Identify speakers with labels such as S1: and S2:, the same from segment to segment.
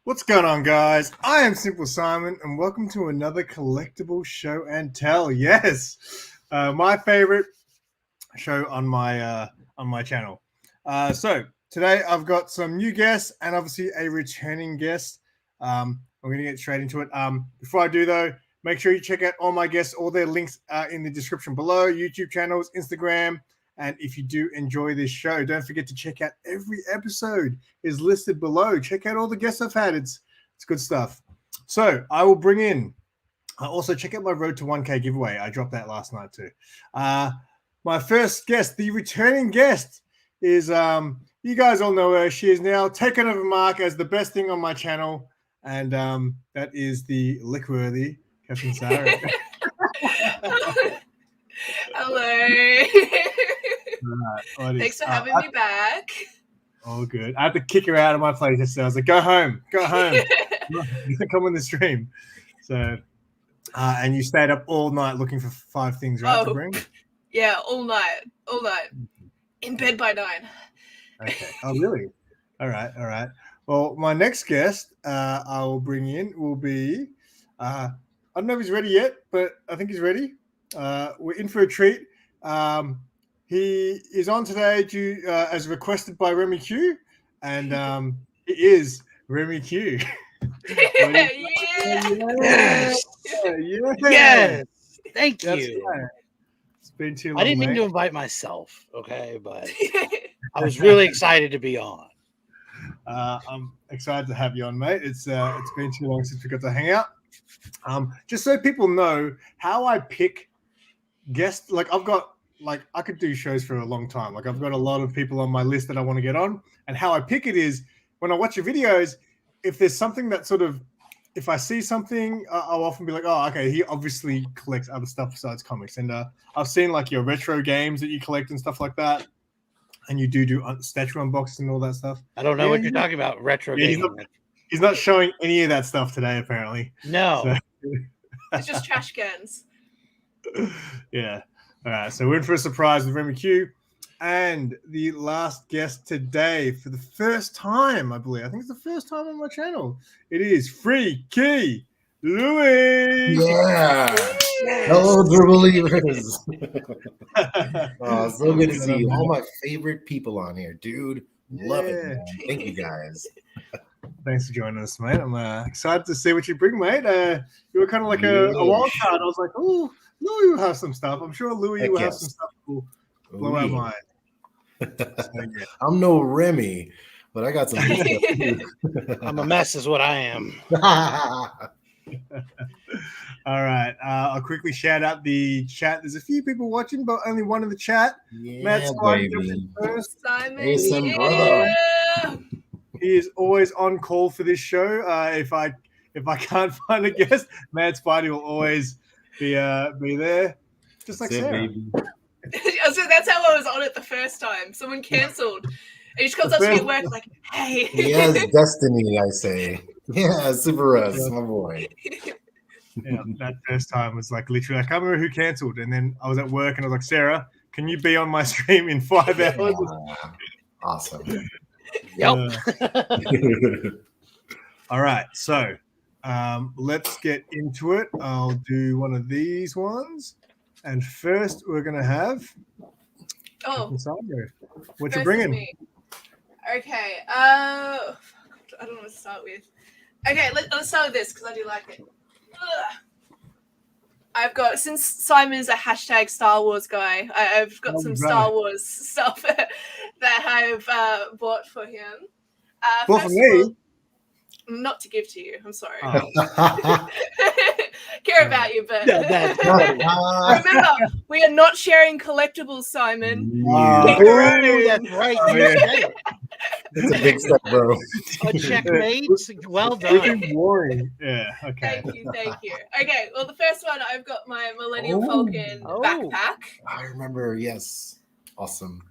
S1: What's going on, guys? I am Simple Simon, and welcome to another collectible show and tell. Yes, my favorite show on my channel. So today I've got some new guests and obviously a returning guest. We're going to get straight into it. Before I do, though, make sure you check out all my guests. All their links are in the description below. YouTube channels, Instagram. And if you do enjoy this show, don't forget to check out every episode is listed below. Check out all the guests I've had. It's good stuff. So I will bring in. Also, check out my Road to 1K giveaway. I dropped that last night too. My first guest, the returning guest, is you guys all know her. She is now taken over Mark as the best thing on my channel, and that is the lick-worthy CaptainSaro.
S2: Hello.
S1: Right,
S2: thanks for having me back.
S1: Oh, good. I had to kick her out of my place yesterday. I was like, go home. You can come on the stream. So, and you stayed up all night looking for 5 things, right, to bring?
S2: Yeah, all night. In bed by 9.
S1: Okay. Oh, really? All right. Well, my next guest I will bring in will be, I don't know if he's ready yet, but I think he's ready. We're in for a treat. He is on today as requested by Remy Q, and he is Remy Q.
S3: Yes. Thank you.
S1: Right. It's been too long.
S3: I didn't mean to invite myself, okay, but I was really excited to be on.
S1: I'm excited to have you on, mate. It's been too long since we got to hang out. Just so people know how I pick guests, I could do shows for a long time. Like, I've got a lot of people on my list that I want to get on, and how I pick it is when I watch your videos, if there's something that sort of, if I see something, I'll often be like, oh, okay, he obviously collects other stuff besides comics. And I've seen like your retro games that you collect and stuff like that, and you do statue unboxing and all that stuff.
S3: I don't know what you're talking about, retro games.
S1: He's not showing any of that stuff today, apparently.
S3: No.
S1: So.
S2: It's just trash cans.
S1: Yeah. All right, so we're in for a surprise with Remy Q, and the last guest today for the first time, I believe. I think it's the first time on my channel. It is Free Key Loowee.
S4: Yeah. Hello, dear believers. So good to see you. All my favorite people on here, dude. Love it, man. Thank you, guys.
S1: Thanks for joining us, mate. I'm excited to see what you bring, mate. You were kind of like a wild card. I was like, oh, Louie will have some stuff. I'm sure Louie will have some stuff that will blow our mind. So, yeah.
S4: I'm no Remy, but I got some good stuff too.
S3: I'm a mess is what I am.
S1: All right. I'll quickly shout out the chat. There's a few people watching, but only one in the chat.
S4: MadSpidey
S2: first. Simon.
S4: Hey, brother.
S1: He is always on call for this show. If I can't find a guest, MadSpidey will always be there. Just like Sarah.
S2: I That's how I was on it the first time. Someone cancelled. And he just comes up to me at work like, hey.
S4: He has destiny, I say. Yeah, Superrus, my boy.
S1: Yeah, that first time was like literally, I can't remember who cancelled. And then I was at work and I was like, Sarah, can you be on my stream in 5 hours?
S4: Yeah. Awesome.
S3: Yep.
S1: All right. So let's get into it. I'll do one of these ones. And first, we're going to have. CaptainSaro. What you bringing?
S2: Okay. I don't know what to start with. Okay, let's start with this because I do like it. I've got, since Simon is a hashtag Star Wars guy, I've got some Star Wars stuff that I've bought for him.
S1: Bought for me?
S2: Not to give to you. I'm sorry. Care about you, but remember, we are not sharing collectibles, Simon.
S3: That's right.
S4: It's a big step, bro.
S3: A checkmate. Well done.
S1: Boring. Yeah. Okay.
S2: Thank you. Okay. Well, the first one, I've got my Millennium Falcon backpack.
S4: I remember. Yes. Awesome.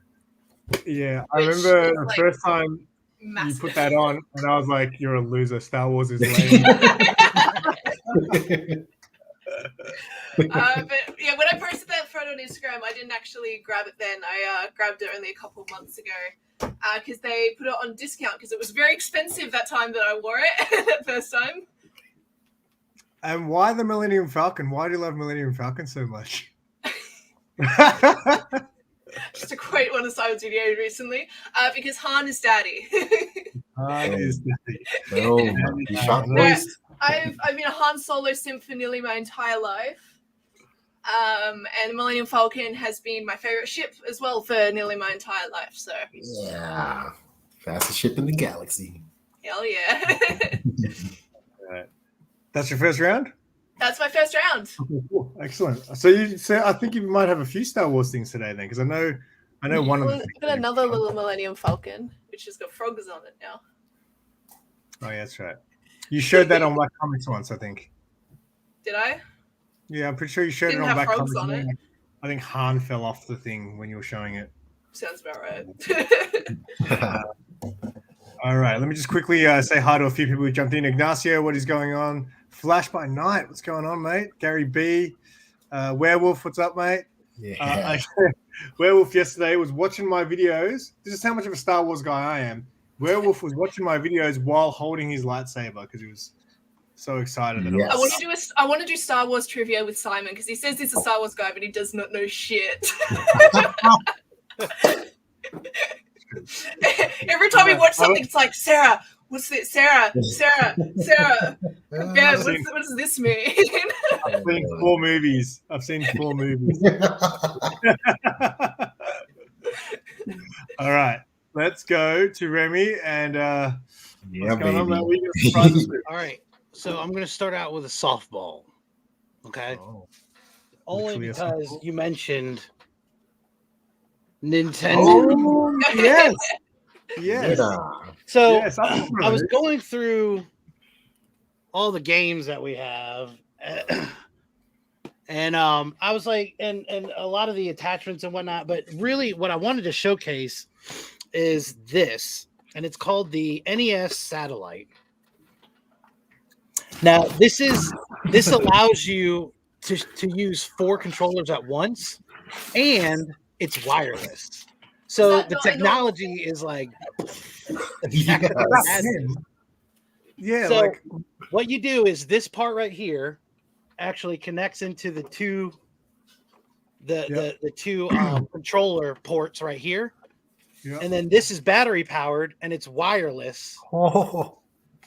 S1: Yeah, I remember the first time you put that on, and I was like, "You're a loser. Star Wars is lame."
S2: But yeah, when I posted that photo on Instagram, I didn't actually grab it then. I grabbed it only a couple of months ago because they put it on discount because it was very expensive that time that I wore it that first time.
S1: And why the Millennium Falcon? Why do you love Millennium Falcon so much?
S2: Just to quote one of Simon's videos recently, because Han is daddy.
S1: Han is daddy.
S4: No, he shot noise.
S2: I've been a Han Solo simp for nearly my entire life. And the Millennium Falcon has been my favorite ship as well for nearly my entire life. So
S4: yeah, fastest ship in the galaxy.
S2: Hell yeah!
S1: Right. That's your first round?
S2: That's my first round.
S1: Okay, cool. Excellent. So I think you might have a few Star Wars things today then, because I know one of them.
S2: I've got another little Millennium Falcon, which has got frogs on it now.
S1: Oh yeah, that's right. You showed that on Black Comics once, I think.
S2: Did I?
S1: Yeah, I'm pretty sure you showed
S2: Didn't
S1: it on
S2: have
S1: Black
S2: frogs
S1: Comics.
S2: on it.
S1: I think Han fell off the thing when you were showing it.
S2: Sounds about right.
S1: All right, let me just quickly say hi to a few people who jumped in. Ignacio, what is going on? Flash by Night, what's going on, mate? Gary B. Werewolf, what's up, mate?
S4: Yeah.
S1: Werewolf yesterday was watching my videos. This is how much of a Star Wars guy I am. Werewolf was watching my videos while holding his lightsaber because he was so excited.
S4: Yes.
S2: I want to do Star Wars trivia with Simon because he says he's a Star Wars guy, but he does not know shit. Every time we watch something, it's like, Sarah, what's this? Sarah. Man, what does this mean?
S1: I've seen 4 movies. All right, let's go to Remy and what's going on, man? We got surprises.
S3: All right, so I'm going to start out with a softball. Okay, only because you mentioned Nintendo.
S1: Oh, yes.
S3: So
S1: yes,
S3: I was going through all the games that we have, and I was like, and a lot of the attachments and whatnot. But really, what I wanted to showcase is this, and it's called the Nes Satellite. Now, this allows you to use 4 controllers at once, and it's wireless. So the technology is like,
S1: yeah.
S3: So
S1: like
S3: what you do is this part right here actually connects into the two controller ports right here, and then this is battery powered and it's wireless.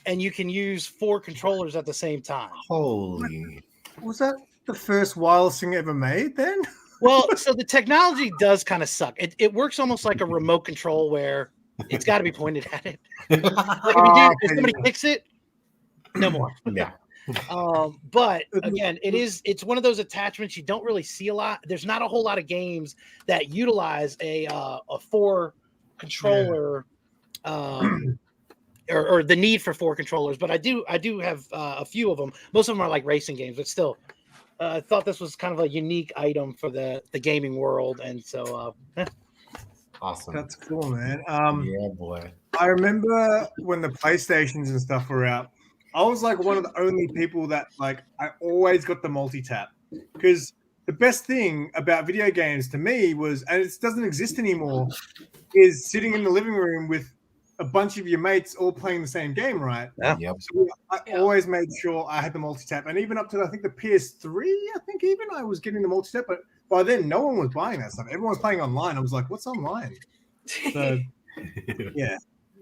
S3: And you can use 4 controllers at the same time.
S4: Holy!
S1: Was that the first wireless thing ever made? Then.
S3: Well, so the technology does kind of suck. It works almost like a remote control where it's got to be pointed at it. Like if somebody kicks it, no more.
S4: Yeah.
S3: But again, it's one of those attachments you don't really see a lot. There's not a whole lot of games that utilize a 4 controller or the need for 4 controllers. But I do have a few of them. Most of them are like racing games, but still. I thought this was kind of a unique item for the gaming world, and so
S4: Awesome.
S1: That's cool, man.
S4: Yeah, boy.
S1: I remember when the PlayStations and stuff were out, I was like one of the only people that like I always got the multi-tap, because the best thing about video games to me was, and it doesn't exist anymore, is sitting in the living room with a bunch of your mates all playing the same game, right?
S4: Yep.
S1: So I always made sure I had the multi-tap, and even up to I think the PS3, I think even I was getting the multi-tap, but by then no one was buying that stuff. Everyone was playing online. I was like, what's online? So yeah,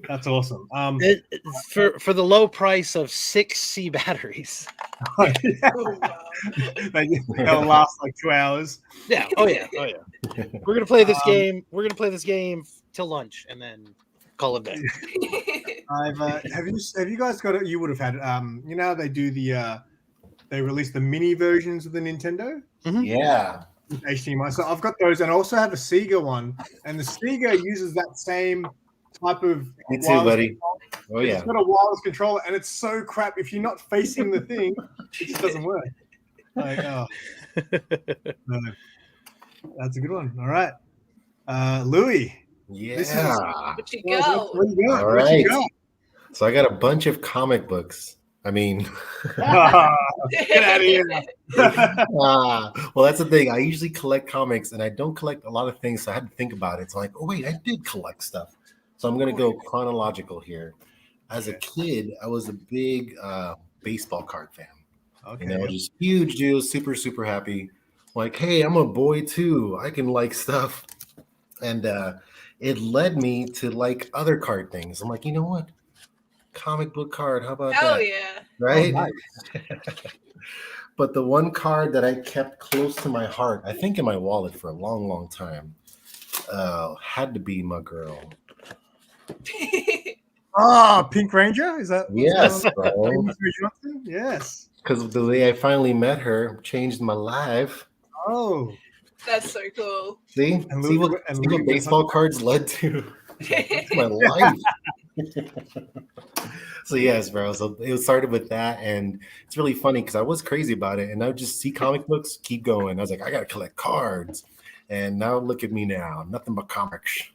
S1: that's awesome.
S3: for the low price of 6 C batteries.
S2: Oh, wow.
S1: They'll last like 2 hours.
S3: Yeah. Oh yeah. We're gonna play this game. We're gonna play this game till lunch, and then call it day.
S1: Have you guys got it? You would have had you know how they do they release the mini versions of the Nintendo.
S4: Yeah.
S1: With HDMI. So I've got those, and I also have a Sega one, and the Sega uses that same type of.
S4: Me too, buddy.
S1: Controller.
S4: Oh yeah.
S1: It's got a wireless controller, and it's so crap. If you're not facing the thing, it just doesn't work. Like, oh, no. That's a good one. All right, Louis.
S4: Yeah.
S2: What you go?
S1: What you got?
S4: All
S1: What you
S4: right.
S1: got?
S4: So I got a bunch of comic books. I mean,
S1: Get out of here.
S4: well, that's the thing. I usually collect comics, and I don't collect a lot of things, so I had to think about it. So like, oh wait, I did collect stuff. So I'm gonna go chronological here. As a kid, I was a big baseball card fan.
S1: Okay.
S4: You know, just huge deal, super happy. Like, hey, I'm a boy too. I can like stuff, and it led me to like other card things. I'm like, you know what? Comic book card. How about
S2: Hell
S4: that?
S2: yeah.
S4: Right?
S1: Oh, nice.
S4: But the one card that I kept close to my heart, I think in my wallet for a long time, had to be my girl.
S1: Pink Ranger? Is that?
S4: Yes, bro.
S1: Yes.
S4: Because the way I finally met her changed my life.
S1: Oh.
S2: That's so cool.
S4: See?
S1: And
S4: See
S1: Louis-
S4: what
S1: and Louis-
S4: baseball cards led to my life. So yes, bro. So it started with that, and it's really funny because I was crazy about it, and I would just see comic books, keep going. I was like, I gotta collect cards, and now look at me now, nothing but comics.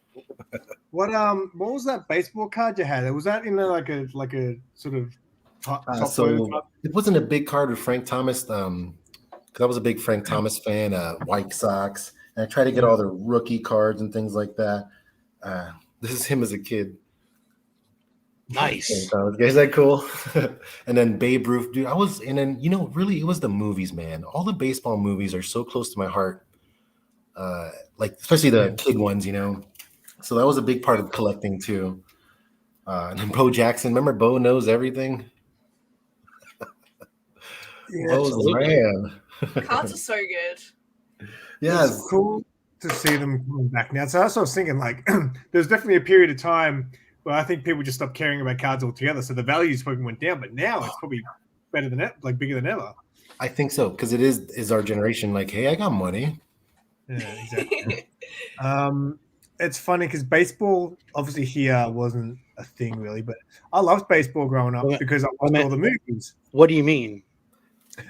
S1: What was that baseball card you had? Was that in like a sort of top
S4: So it wasn't a big card with Frank Thomas, because I was a big Frank Thomas fan, White Sox, and I tried to get all the rookie cards and things like that. This is him as a kid.
S3: Nice.
S4: Is that cool? And then Babe Ruth, dude. Really, it was the movies, man. All the baseball movies are so close to my heart. Like especially the kid ones, you know. So that was a big part of collecting too. And then Bo Jackson. Remember Bo Knows Everything?
S1: Yeah,
S4: Bo's the man.
S2: Cards are so good.
S4: Yes.
S1: It's cool to see them coming back now. So that's what I was thinking. Like, there's definitely a period of time where I think people just stopped caring about cards altogether. So the values probably went down, but now it's probably better than like bigger than ever.
S4: I think so because it is our generation. Like, hey, I got money.
S1: Yeah, exactly. It's funny because baseball obviously here wasn't a thing really, but I loved baseball growing up because I watched all the movies.
S3: What do you mean?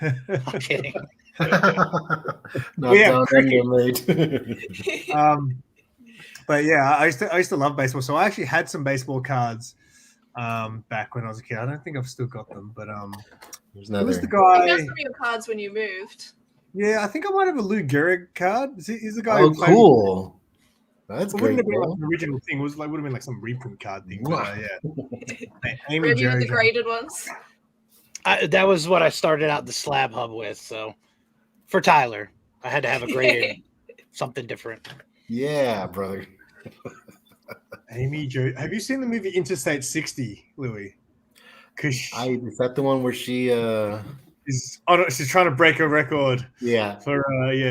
S3: I'm kidding.
S4: Not down under, mate.
S1: But yeah, I used to love baseball. So I actually had some baseball cards back when I was a kid. I don't think I've still got them, but who was the guy?
S2: You got some of your cards when you moved.
S1: Yeah, I think I might have a Lou Gehrig card. He's the guy.
S4: Oh,
S1: who played.
S4: cool. That's
S1: It
S4: great.
S1: wouldn't have been like an original thing. It would have been like some reprint card thing. But, yeah. Amy
S2: Review
S1: Jerry.
S2: the graded ones.
S3: That was what I started out the slab hub with. So for Tyler, I had to have a graded something different.
S4: Yeah, brother.
S1: Amy Jerry. Have you seen the movie Interstate 60, Louis?
S4: Is that the one where she
S1: she's trying to break her record.
S4: Yeah.
S1: For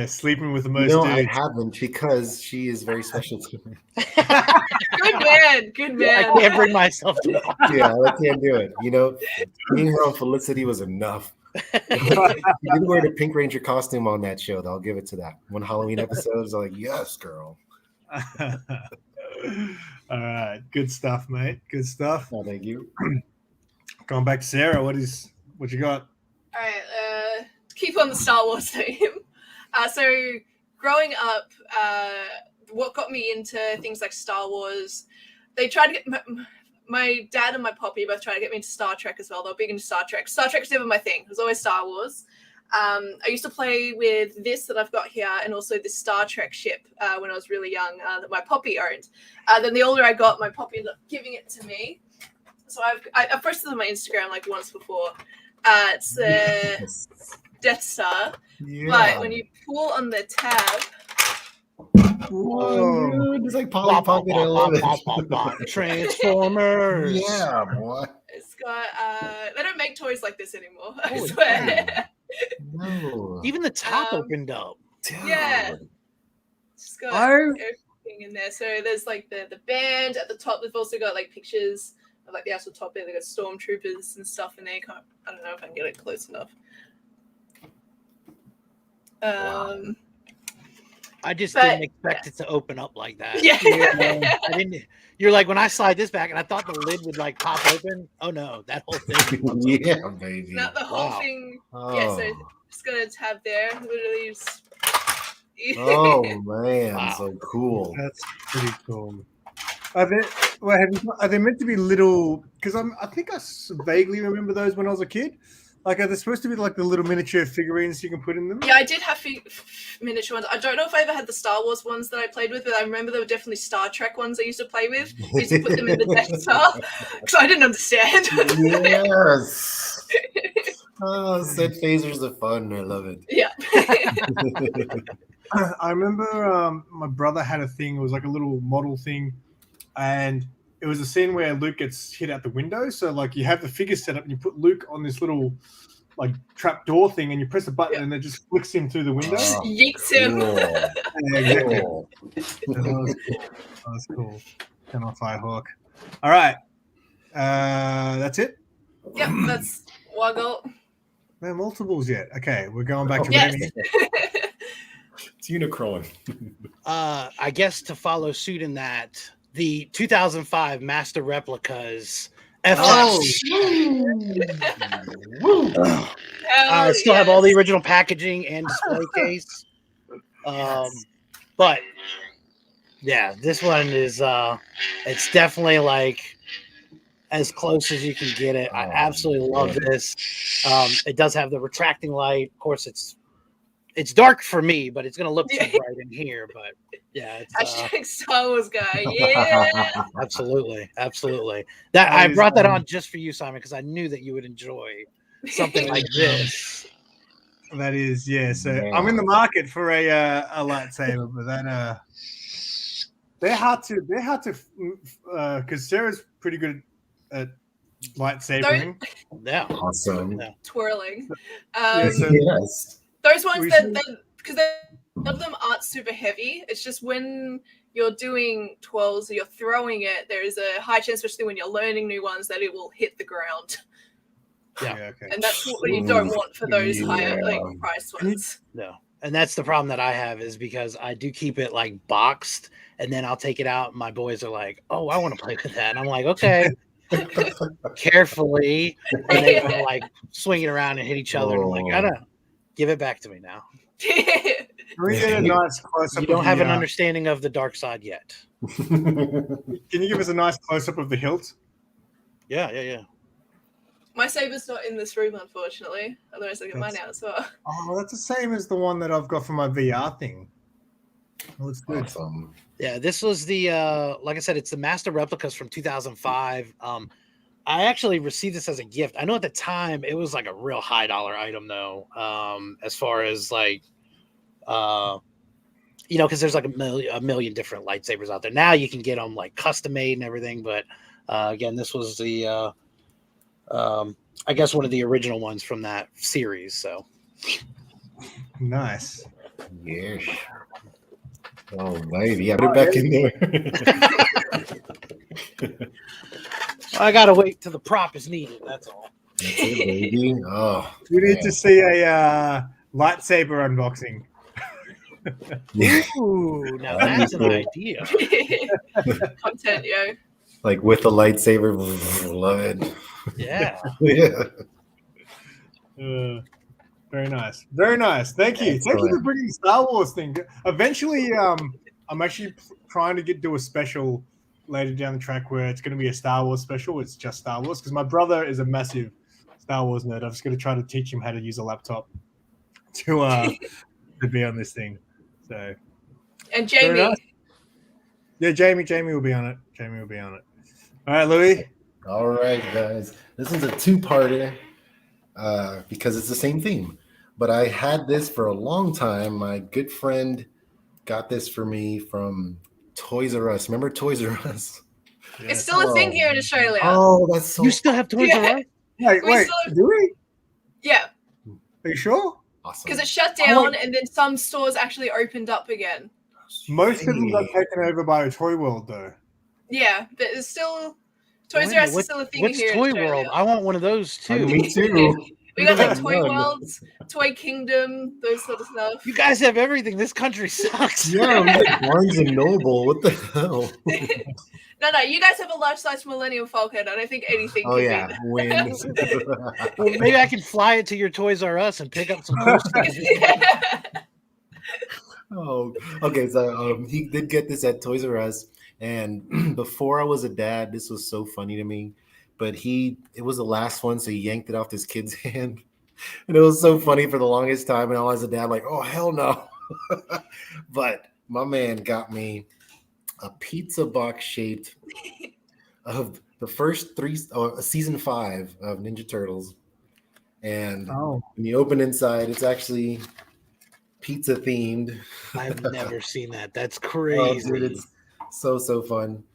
S1: sleeping with the most
S4: No,
S1: dudes.
S4: I haven't because she is very special to me.
S2: Good man. Good man.
S3: I can't bring myself to watch.
S4: Yeah, I can't do it. You know, being her on Felicity was enough. You didn't wear the Pink Ranger costume on that show, though. I'll give it to that. One Halloween episode, I was like, yes, girl.
S1: All right. Good stuff, mate. Good stuff.
S4: Oh, thank you.
S1: Going back to Sarah, what you got?
S2: All right. keep on the Star Wars theme. So growing up, what got me into things like Star Wars, they tried to get my dad and my poppy both tried to get me into Star Trek as well. They were big into Star Trek. Star Trek's never my thing. It was always Star Wars. I used to play with this that I've got here and also this Star Trek ship when I was really young that my poppy owned. Then the older I got, my poppy ended up giving it to me. So I've posted it on my Instagram like once before. It's a Death Star.
S1: Yeah.
S2: But when you pull on the tab,
S4: Whoa, it's like Polly Pocket. I love it.
S3: Transformers.
S4: Yeah, boy.
S2: it's got they don't make toys like this anymore. I
S3: Holy
S2: swear.
S4: No.
S3: Even the top opened up.
S2: Yeah. It's got
S1: I-
S2: everything in there. So there's like the band at the top. They've also got like pictures of like the actual top there. They've got stormtroopers and stuff in there. I don't know if I can get it close enough.
S4: Wow.
S3: I just
S2: But-
S3: didn't expect it to open up like that.
S2: Yeah.
S3: I didn't. You're like, when I slide this back, and I thought the lid would like pop open. Oh no, that whole thing. pops open.
S4: Yeah, baby.
S2: Not the whole
S3: Wow.
S2: thing.
S4: Oh.
S2: Yeah, so just got a tab there. Literally just...
S4: Oh man,
S3: Wow.
S4: so cool.
S1: That's pretty cool. Are they meant to be little? Because I think I vaguely remember those when I was a kid. Like, are they supposed to be like the little miniature figurines you can put in them?
S2: Yeah, I did have miniature ones. I don't know if I ever had the Star Wars ones that I played with, but I remember there were definitely Star Trek ones I used to play with. I used to put them in the Death Star because I didn't understand.
S4: Yes. Oh, set phasers are fun. I love it.
S2: Yeah.
S1: I remember my brother had a thing. It was like a little model thing, and it was a scene where Luke gets hit out the window. So like you have the figure set up, and you put Luke on this little like trap door thing, and you press a button, and it just flicks him through the window.
S4: Oh,
S2: Yeets him.
S4: cool.
S1: Yeah, exactly.
S4: Cool.
S1: That was cool. Come on, Firehawk. All right, that's it.
S2: Yep, that's Woggle.
S1: No multiples yet. Okay, we're going back to
S2: Yes.
S1: Remy.
S4: It's Unicron.
S3: I guess to follow suit in that, the 2005 Master Replicas.
S1: Oh.
S3: I still have all the original packaging and display case. But yeah, this one is it's definitely like as close as you can get it. I absolutely love this. It does have the retracting light. Of course, it's dark for me, but it's gonna look too bright in here. But yeah, it's,
S2: Hashtag Star Wars guy. Yeah.
S3: absolutely. That
S1: That
S3: I
S1: is,
S3: brought that on just for you, Simon, because I knew that you would enjoy something like this.
S1: That is, yeah. So
S4: Yeah.
S1: I'm in the market for a lightsaber, but that they're hard to because Sarah's pretty good at lightsabering.
S3: Yeah.
S4: Awesome.
S3: Yeah.
S2: Twirling.
S1: Yeah, so
S4: Yes.
S2: Those ones
S1: We
S2: that
S1: should-
S2: because a lot of them aren't super heavy. It's just when you're doing twirls or you're throwing it, there is a high chance, especially when you're learning new ones, that it will hit the ground.
S3: Yeah.
S1: okay.
S2: And that's what you don't want for those higher like
S4: Yeah.
S2: priced ones.
S3: No. And that's the problem that I have is because I do keep it like boxed and then I'll take it out. And my boys are like, oh, I want to play with that. And I'm like, okay, carefully. And they kind of like swing it around and hit each other. And I'm like, gotta give it back to me now.
S1: Can we get a nice close up?
S3: You don't have an understanding of the dark side yet.
S1: Can you give us a nice close up of the hilt?
S3: Yeah.
S2: My saber's not in this room, unfortunately. Otherwise, I'll get mine out as well.
S1: Oh, that's the same as the one that I've got for my VR thing. Well, it's good.
S4: Awesome.
S3: Yeah, this was the like I said, it's the Master Replicas from 2005. I actually received this as a gift. I know at the time it was like a real high dollar item though. As far as like because there's like a million different lightsabers out there. Now you can get them like custom made and everything, but again, this was the I guess one of the original ones from that series. So
S1: Nice.
S4: Yes. Oh, baby. I put it back in there.
S3: I gotta wait till the prop is needed. That's all.
S4: That's it, baby. Oh,
S1: We need
S4: man.
S1: to see a lightsaber unboxing.
S3: Ooh, now
S4: That'd be
S3: that's an
S4: cool.
S3: idea.
S2: Content, yo.
S4: Like with the lightsaber. Love it.
S3: Yeah.
S4: Yeah.
S1: Very nice. Very nice. Thank you. Thank you for
S4: Excellent.
S1: bringing the Star Wars thing. Eventually, I'm actually trying to do a special later down the track where it's going to be a Star Wars special. It's just Star Wars because my brother is a massive Star Wars nerd. I'm just going to try to teach him how to use a laptop to be on this thing. So,
S2: And
S1: very
S2: Jamie.
S1: nice. Yeah, Jamie will be on it. Jamie will be on it. All right, Louis.
S4: All right, guys. This is a two-parter because it's the same theme. But I had this for a long time. My good friend got this for me from Toys R Us. Remember Toys R Us?
S2: It's still a thing here in Australia.
S4: Oh, that's so.
S3: You still have Toys R Us?
S1: Wait, do we?
S2: Yeah,
S1: Are you sure?
S4: Awesome.
S2: because it shut down and then some stores actually opened up again.
S1: Most of them got taken over by a Toy World, though.
S2: Yeah, but it's still Toys R Us is still a thing
S3: What's
S2: here
S3: Toy
S2: in Australia.
S3: World? I want one of those too.
S4: Me too.
S2: We got like
S4: None.
S2: Toy Worlds, Toy Kingdom, those sort of stuff.
S3: You guys have everything. This country sucks.
S4: Yeah, we like Barnes and Noble. What the hell?
S2: No, you guys have a large size Millennium Falcon. I don't think anything
S4: Oh
S2: can
S4: yeah,
S2: beat
S4: wins.
S3: Well, maybe I can fly it to your Toys R Us and pick up some cool stuff.
S2: that.
S4: Oh, okay. So he did get this at Toys R Us, and before I was a dad, this was so funny to me. But it was the last one, so he yanked it off this kid's hand, and it was so funny for the longest time. And I was a dad, like, oh hell no. But my man got me a pizza box shaped of the first season 5 of Ninja Turtles, and when you open inside, it's actually pizza themed.
S3: I've never seen that. That's
S4: Oh,
S3: crazy.
S4: dude, it's so fun.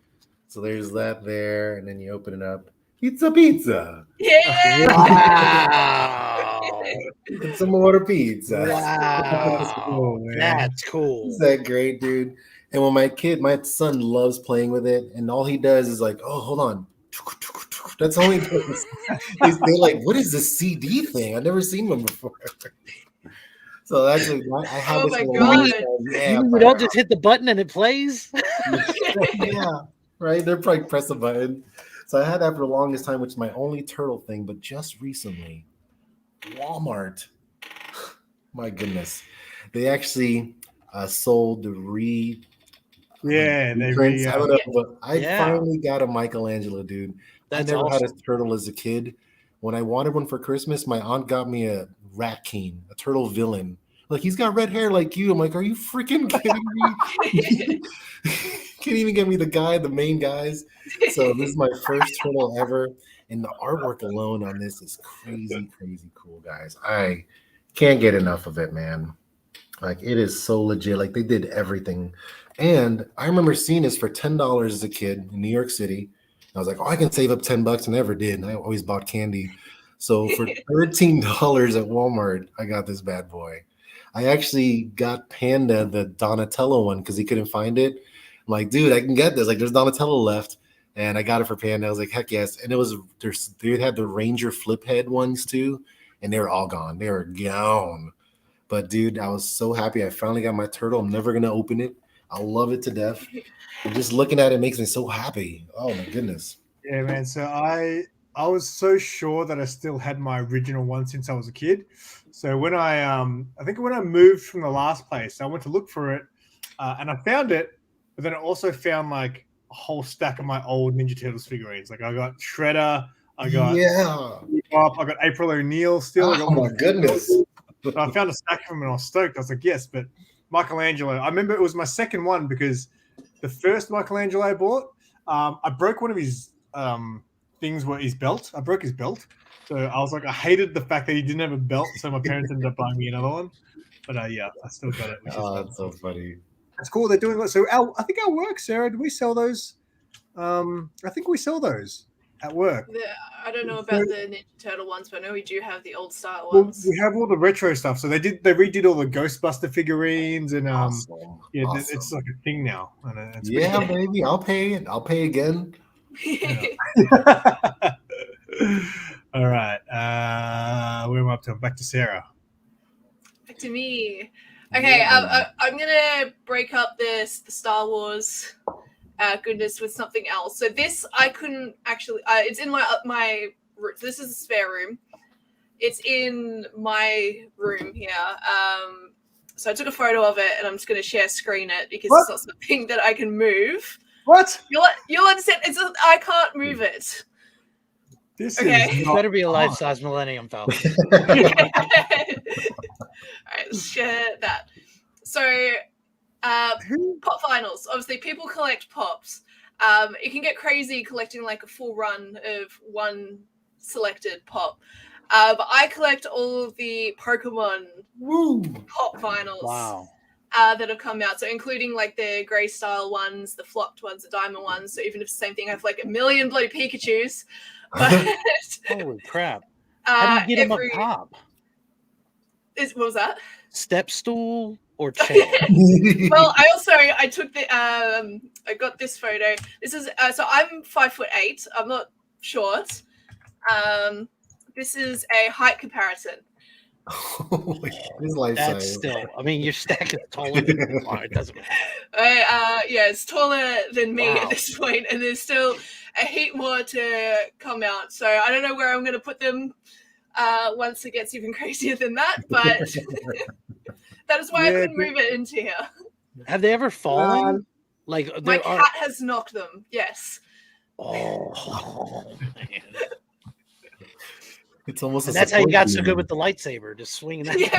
S4: So there's that there, and then you open it up. Pizza.
S2: Yeah.
S3: Wow.
S4: And some more pizza.
S3: Wow.
S1: man.
S3: That's cool.
S4: Is that great, dude? And when my son loves playing with it, and all he does is like, oh, hold on. That's all he does. They're like, what is this CD thing? I've never seen one before. So actually, I have
S2: Oh
S4: this
S2: my
S4: for a
S2: God.
S4: long time. Yeah,
S3: You don't just hit the button and it plays?
S4: yeah, right. They're probably press a button. So I had that for the longest time, which is my only turtle thing. But just recently, Walmart, my goodness, they actually sold the reprints. I don't know, but I finally got a Michelangelo, dude.
S3: That's
S4: I never had a
S3: awesome.
S4: turtle as a kid. When I wanted one for Christmas, my aunt got me a Rat King, a turtle villain. Like, he's got red hair like you. I'm like, are you freaking kidding me? Can't even get me the main guys. So this is my first turtle ever. And the artwork alone on this is crazy cool, guys. I can't get enough of it, man. Like, it is so legit. Like, they did everything. And I remember seeing this for $10 as a kid in New York City. I was like, oh, I can save up $10. I never did. And I always bought candy. So for $13 at Walmart, I got this bad boy. I actually got Panda, the Donatello one, because he couldn't find it. I'm like, dude, I can get this. Like, there's Donatello left. And I got it for Panda. I was like, heck yes. And they had the Ranger flip head ones too. And they were all gone. They were gone. But dude, I was so happy. I finally got my turtle. I'm never going to open it. I love it to death. And just looking at it makes me so happy. Oh my goodness.
S1: Yeah, man. So I was so sure that I still had my original one since I was a kid. So when I think when I moved from the last place, I went to look for it, and I found it. But then I also found like a whole stack of my old Ninja Turtles figurines. Like, I got Shredder, I got I got April O'Neil still. I got
S4: my goodness.
S1: But I found a stack of them and I was stoked. I was like, yes, but Michelangelo. I remember it was my second one because the first Michelangelo I bought, I broke one of his things where his belt. I broke his belt. So I was like, I hated the fact that he didn't have a belt. So my parents ended up buying me another one. But yeah, I still got it. Which is
S4: That's so funny.
S1: That's cool. They're doing so. I think our work, Sarah, do we sell those? I think we sell those at work.
S2: I don't know about the Ninja Turtle ones, but I know we do have the old style
S1: Well,
S2: ones.
S1: we have all the retro stuff. So they redid all the Ghostbuster figurines, and
S4: Awesome.
S1: It's like a thing now. And it's
S4: Yeah, baby, I'll pay it. I'll pay again.
S1: All right. Where am I up to? Back to Sarah.
S2: Back to me. Okay, I'm gonna break up the Star Wars goodness with something else. So this I couldn't actually. It's in my this is a spare room. It's in my room here. So I took a photo of it, and I'm just going to share screen it because
S1: What?
S2: it's not something that I can move.
S1: What?
S2: You'll understand. I can't move it.
S1: This
S2: Okay.
S1: is
S3: It
S1: not
S3: better be a
S1: on.
S3: life-size Millennium Falcon.
S2: All right, let's share that. So, pop vinyls. Obviously, people collect pops. It can get crazy collecting like a full run of one selected pop. But I collect all of the Pokemon pop vinyls.
S3: Wow.
S2: That have come out, so including like the grey style ones, the flocked ones, the diamond ones. So even if it's the same thing, I have like a million bloody Pikachus. But
S3: Holy crap! How do you get them up top?
S2: What was that?
S3: Step stool or chair?
S2: Well, I took the I got this photo. This is so I'm 5'8". I'm not short. This is a height comparison.
S4: His life
S3: That's
S4: size.
S3: still. I mean, your stack is taller than mine. It doesn't matter.
S2: Yeah, it's taller than me
S3: Wow.
S2: at this point, and there's still a heap more to come out. So I don't know where I'm going to put them once it gets even crazier than that, but that is why I couldn't move it into here.
S3: Have they ever fallen? Like
S2: My
S3: there are.
S2: cat has knocked them. Yes.
S3: Oh, man.
S4: It's almost.
S3: And
S4: a
S3: that's how you got so
S4: support
S3: good with the lightsaber, just swinging that.
S4: Yeah.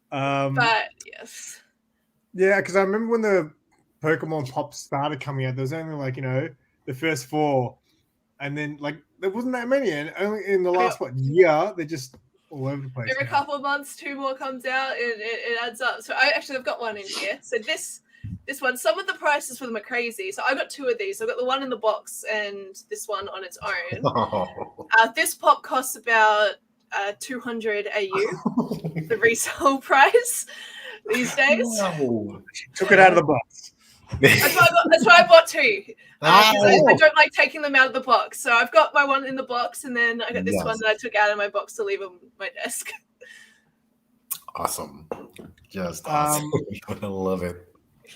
S2: But yes.
S1: Yeah, because I remember when the Pokemon Pop started coming out, there was only like, the first 4. And then like there wasn't that many. And only in the last year, they're just all over the place.
S2: Every
S1: now.
S2: couple of months, 2 more comes out, and it adds up. So I've got one in here. So this one, some of the prices for them are crazy. So I got 2 of these. I've got the one in the box and this one on its own.
S4: Oh.
S2: This pop costs about 200 AU, the resale price these days.
S4: Wow.
S1: Took it out of the box.
S2: That's why I bought 2.
S4: Ah,
S2: Because I don't like taking them out of the box. So I've got my one in the box, and then I got this one that I took out of my box to leave on my desk.
S4: Awesome. Just awesome. I love it.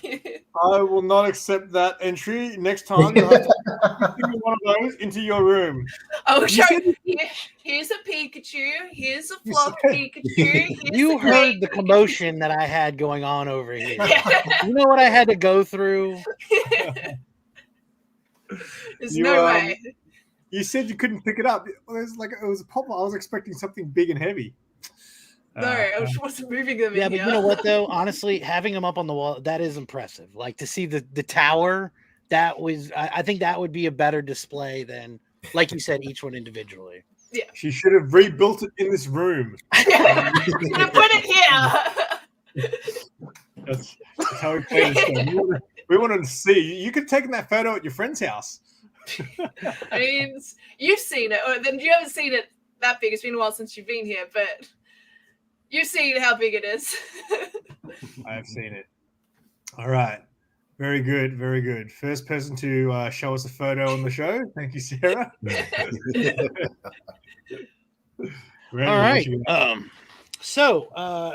S1: I will not accept that entry. Next time, you'll have to give me one of those into your room.
S2: Oh, show here's a Pikachu. Here's a flock Pikachu. Here's
S3: You heard the commotion that I had going on over here. You know what I had to go through?
S2: There's no way.
S1: You said you couldn't pick it up. It was a pop. I was expecting something big and heavy.
S2: No, I wasn't moving them
S3: Yeah,
S2: in
S3: but
S2: here.
S3: you know what though? Honestly, having them up on the wall, that is impressive. Like to see the tower, that was I think that would be a better display than, like you said, each one individually.
S2: Yeah.
S1: She should have rebuilt it in this room.
S2: Put it here.
S1: That's how we play this game. We wanted to see. You could have taken that photo at your friend's house.
S2: I mean, you've seen it. Or then you haven't seen it that big. It's been a while since you've been here, but you've seen how big it is.
S1: I have seen it. All right. Very good. Very good. First person to show us a photo on the show. Thank you, Sarah. Randy,
S3: All right.
S1: what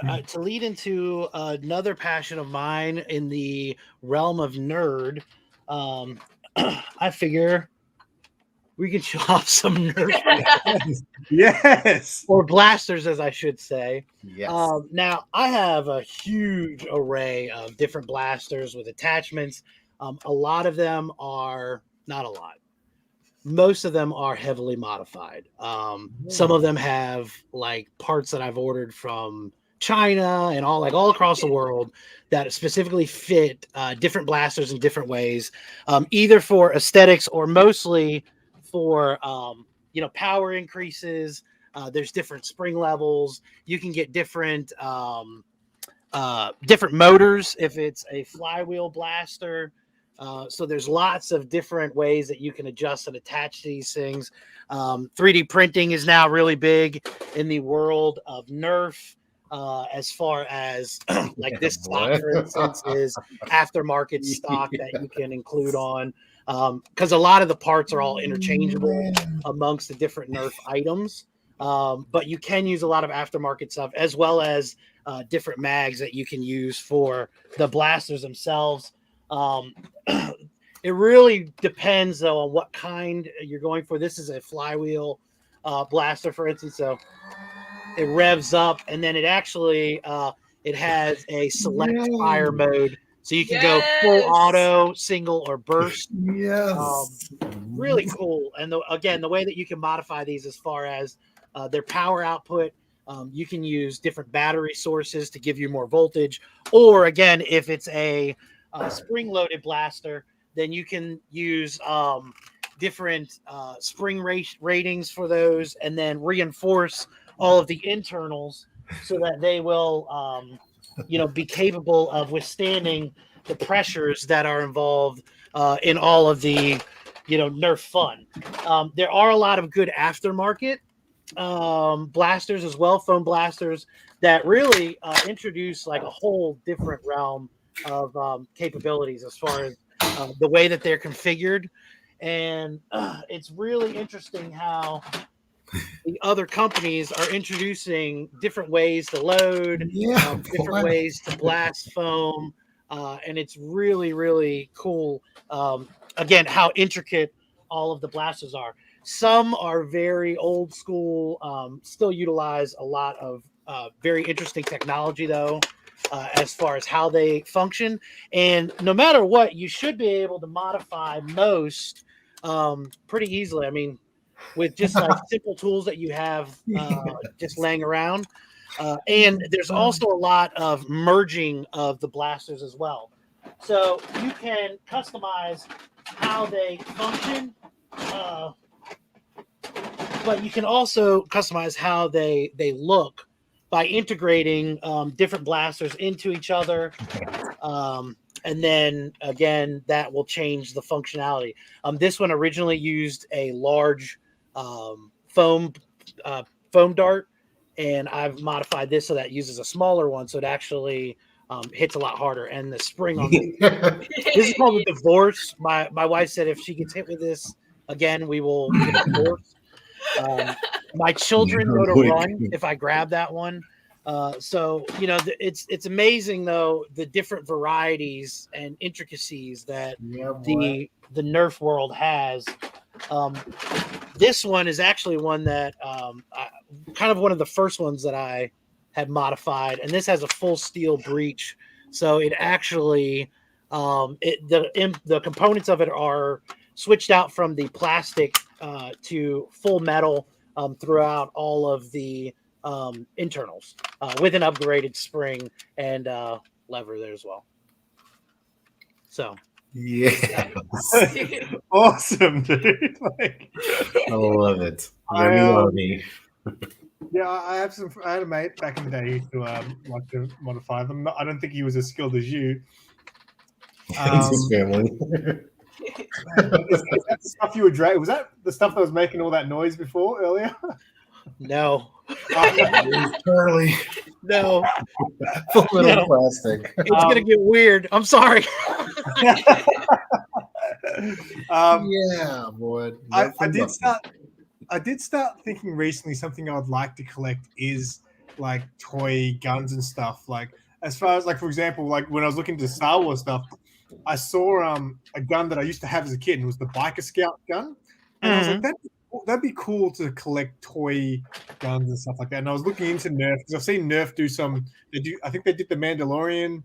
S1: you
S3: To lead into another passion of mine in the realm of nerd, I figure we can show off some nerd
S1: got? Yes.
S3: or blasters, as I should say.
S4: Yes.
S3: Now, I have a huge array of different blasters with attachments. A lot of them are not a lot. Most of them are heavily modified. Some of them have like parts that I've ordered from China and all across the world that specifically fit different blasters in different ways, either for aesthetics or mostly for power increases. There's different spring levels. You can get different motors if it's a flywheel blaster. So there's lots of different ways that you can adjust and attach these things. 3D printing is now really big in the world of Nerf, as far as like this stock, for instance, is aftermarket stock that you can include on, because a lot of the parts are all interchangeable amongst the different Nerf items. But you can use a lot of aftermarket stuff, as well as different mags that you can use for the blasters themselves. It really depends though on what kind you're going for. This is a flywheel blaster, for instance, so it revs up, and then it actually it has a select fire mode, so you can go full auto, single, or burst.
S4: Yes.
S3: Really cool. And again, the way that you can modify these as far as their power output, you can use different battery sources to give you more voltage, or again, if it's a spring-loaded blaster, then you can use different spring ratings for those, and then reinforce all of the internals so that they will, be capable of withstanding the pressures that are involved in all of the, Nerf fun. There are a lot of good aftermarket blasters as well, foam blasters that really introduce like a whole different realm of capabilities as far as the way that they're configured. And it's really interesting how the other companies are introducing different ways to load, different ways to blast foam, and it's really, really cool. Again, how intricate all of the blasters are. Some are very old school, still utilize a lot of very interesting technology, though, as far as how they function. And no matter what, you should be able to modify most pretty easily. I mean, with just like simple tools that you have just laying around. And there's also a lot of merging of the blasters as well. So you can customize how they function, but you can also customize how they look by integrating different blasters into each other. And then again, that will change the functionality. This one originally used a large foam dart, and I've modified this so that it uses a smaller one, so it actually hits a lot harder. And the spring on this is called a divorce. My wife said if she gets hit with this again, we will get a divorce. My children go to run if I grab that one. So it's amazing though the different varieties and intricacies that the Nerf world has. This one is actually one that kind of one of the first ones that I had modified, and this has a full steel breech, so it actually the components of it are switched out from the plastic to full metal throughout all of the internals with an upgraded spring and lever there as well. So
S1: awesome, dude. Like,
S4: I love it. Remy.
S1: Yeah, I had a mate back in the day who used to like to modify them. I don't think he was as skilled as you.
S4: It's his family.
S1: Is that the stuff you were dragging? Was that the stuff that was making all that noise before earlier?
S3: No.
S4: Charlie.
S3: No.
S4: Full little plastic.
S3: It's gonna get weird. I'm sorry.
S4: Yeah, boy.
S1: I did start thinking recently something I would like to collect is like toy guns and stuff. Like as far as like for example, like when I was looking to Star Wars stuff, I saw a gun that I used to have as a kid, and it was the Biker Scout gun. And I was like, that'd be cool to collect toy guns and stuff like that. And I was looking into Nerf because I've seen Nerf do some. I think they did the Mandalorian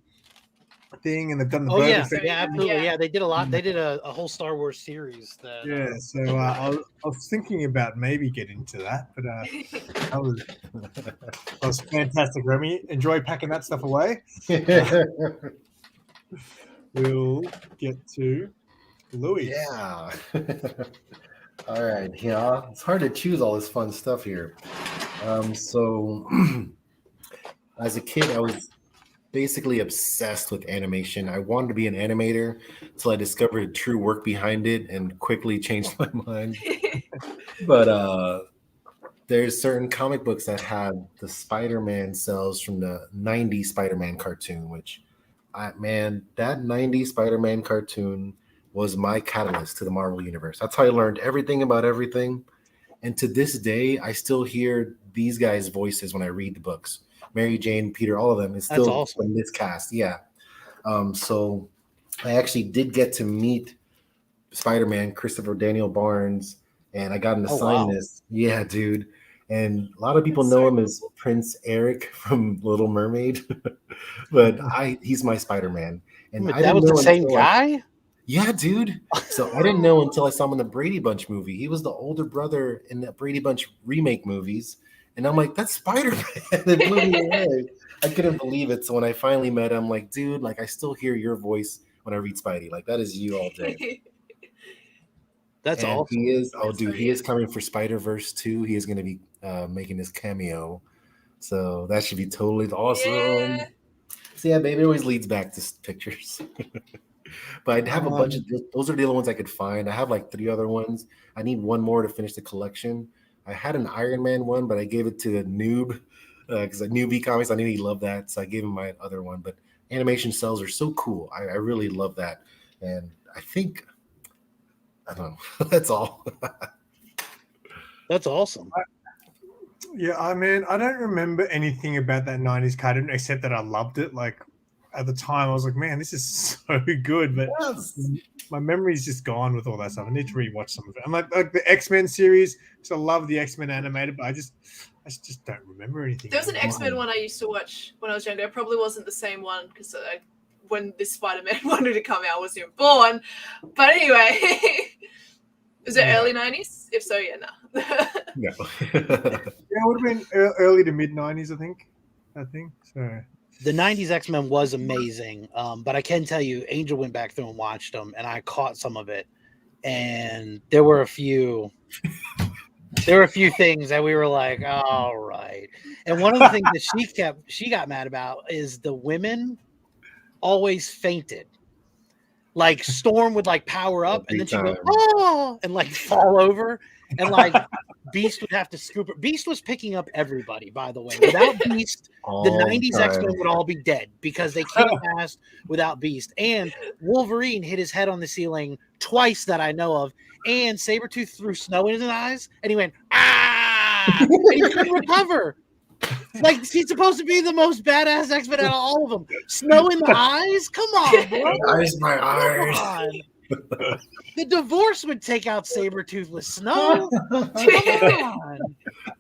S1: thing, and they've done the.
S3: Absolutely. Yeah, they did a lot. They did a whole Star Wars series.
S1: So I was thinking about maybe getting into that, but that was fantastic, Remy. Enjoy packing that stuff away. We'll get to Louis.
S4: Yeah. All right. Yeah, it's hard to choose all this fun stuff here. So as a kid, I was basically obsessed with animation. I wanted to be an animator until I discovered the true work behind it and quickly changed my mind. But there's certain comic books that have the Spider-Man cells from the 90s Spider-Man cartoon, which that 90s Spider-Man cartoon was my catalyst to the Marvel Universe. That's how I learned everything about everything. And to this day, I still hear these guys' voices when I read the books. Mary Jane, Peter, all of them. It's still from this cast. Yeah. So I actually did get to meet Spider-Man, Christopher Daniel Barnes, and I got him to sign this. Yeah, dude. And a lot of people know him as Prince Eric from Little Mermaid, but he's my Spider-Man. And I
S3: that
S4: didn't
S3: was
S4: know
S3: the same
S4: until
S3: guy?
S4: Yeah, dude. So I didn't know until I saw him in the Brady Bunch movie. He was the older brother in the Brady Bunch remake movies. And I'm like, that's Spider-Man. It blew me away. I couldn't believe it. So when I finally met him, I'm like, dude, like I still hear your voice when I read Spidey. Like that is you all day.
S3: That's awesome.
S4: He is, he is coming for Spider-Verse 2. He is going to be making his cameo. So that should be totally awesome.
S2: Yeah.
S4: So yeah, baby, it always leads back to pictures. But I'd have a bunch of those are the only ones I could find. I have like 3 other ones. I need one more to finish the collection. I had an Iron Man one, but I gave it to a noob because a newbie comics. I knew he loved that, so I gave him my other one. But animation cells are so cool. I really love that, and I think I don't know. That's all.
S3: That's awesome.
S1: Yeah, I mean, I don't remember anything about that 90s cartoon except that I loved it. Like, at the time, I was like, man, this is so good. But my memory's just gone with all that stuff. I need to rewatch some of it. And like the X-Men series, because I love the X-Men animated, but I just don't remember anything.
S2: There was an X-Men one I used to watch when I was younger. It probably wasn't the same one because when this Spider-Man wanted to come out, I wasn't even born. But anyway, was it early 90s? If so, yeah, no.
S4: No.
S1: Yeah, it would have been early to mid 90s, I think. So
S3: the 90s X-Men was amazing. But I can tell you, Angel went back through and watched them, and I caught some of it. And there were a few things that we were like, all right. And one of the things that she got mad about is the women always fainted. Like Storm would like power up and then she'd go, oh, and like fall over. And like Beast would have to scoop her. Beast was picking up everybody, by the way. Without Beast, the 90s X-Men would all be dead because they can't last without Beast. And Wolverine hit his head on the ceiling twice that I know of. And Sabretooth threw snow in his eyes and he went, ah! And he couldn't recover. Like, he's supposed to be the most badass X-Men out of all of them. Snow in the eyes? Come on, bro.
S4: Eyes, my eyes.
S3: The divorce would take out Sabretooth with snow. Come on.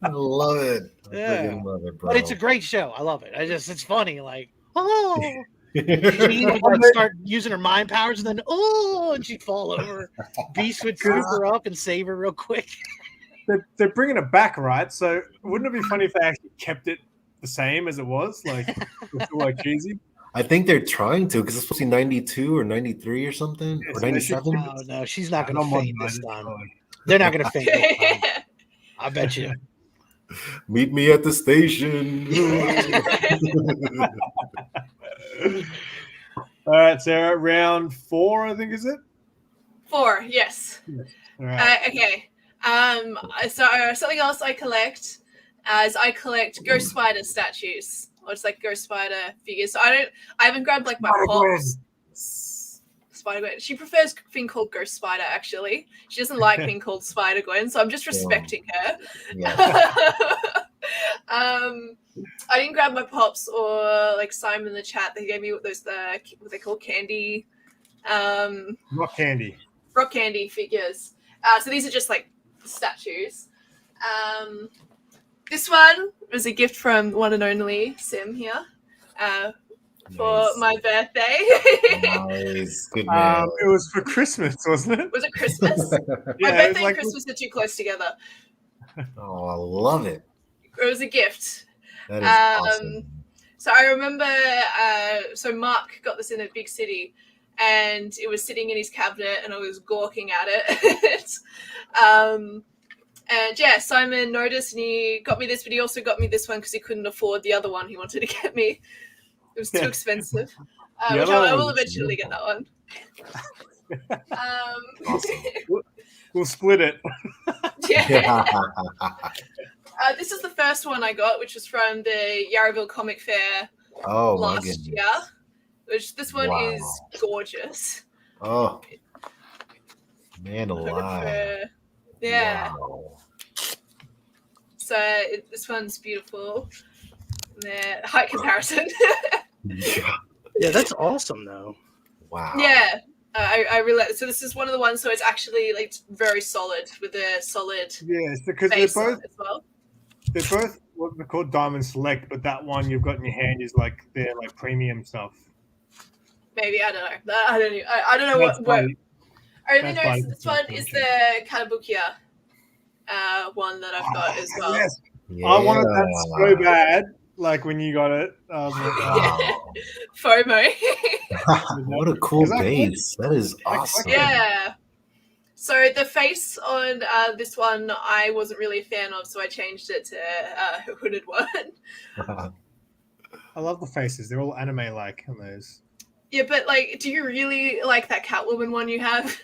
S4: I love it.
S3: Yeah.
S4: Love it, bro.
S3: But it's a great show. I love it. It's funny. Like, oh. She would like start using her mind powers and then, and she'd fall over. Beast would scoop her up and save her real quick.
S1: They're bringing it back, right? So wouldn't it be funny if they actually kept it the same as it was? Like, it's still like cheesy.
S4: I think they're trying to because it's supposed to be 92 or 93 or something or 97.
S3: No, she's not going to faint this time. They're not going to faint this time. I bet you.
S4: Meet me at the station.
S1: All right, Sarah, round 4, I think, is it?
S2: 4, yes.
S1: All right.
S2: Okay. So something else I collect is I collect Ghost Spider statues. Or it's like Ghost Spider figures. So I haven't grabbed like my pops. Spider-Gwen. She prefers a thing called Ghost Spider, actually. She doesn't like being called Spider-Gwen, so I'm just respecting her. Yeah. I didn't grab my pops or like Simon in the chat. They gave me those what they call candy.
S1: Rock candy
S2: figures. So these are just like statues. This one was a gift from one and only Sim here for my birthday.
S4: Nice. Good man.
S1: It was for Christmas, wasn't it?
S2: Was it Christmas?
S1: Yeah,
S2: my birthday and Christmas are too close together.
S4: Oh, I love it.
S2: It was a gift.
S4: That is awesome.
S2: So I remember, so Mark got this in a big city and it was sitting in his cabinet and I was gawking at it. And yeah, Simon noticed and he got me this, but he also got me this one because he couldn't afford the other one he wanted to get me. It was too expensive. Which I will eventually get that one.
S4: Awesome.
S1: We'll split it.
S2: Yeah. This is the first one I got, which was from the Yarraville Comic Fair last year. Which this one is gorgeous.
S4: Oh, man alive.
S2: Yeah.
S4: Wow.
S2: So this one's beautiful. The height comparison.
S3: Yeah, that's awesome though.
S4: Wow.
S2: Yeah. I realize. So this is one of the ones. So it's actually like very solid with a solid
S1: Yes, because
S2: face on it as well.
S1: they're both what they're called Diamond Select, but that one you've got in your hand is like their like premium stuff.
S2: Maybe I don't know. I don't know
S1: That's
S2: what.
S1: funny.
S2: I only
S1: That's
S2: know
S1: funny.
S2: this one is the Katabukiya one that I've got as well.
S1: Yes,
S4: Yeah.
S1: I wanted that so bad. Like when you got it, I was like,
S2: FOMO.
S4: What a cool
S1: Is that
S4: base. That is awesome.
S2: Yeah. So the face on this one I wasn't really a fan of, so I changed it to a hooded one.
S1: I love the faces. They're all anime-like on those.
S2: Yeah, but like, do you really like that Catwoman one you have?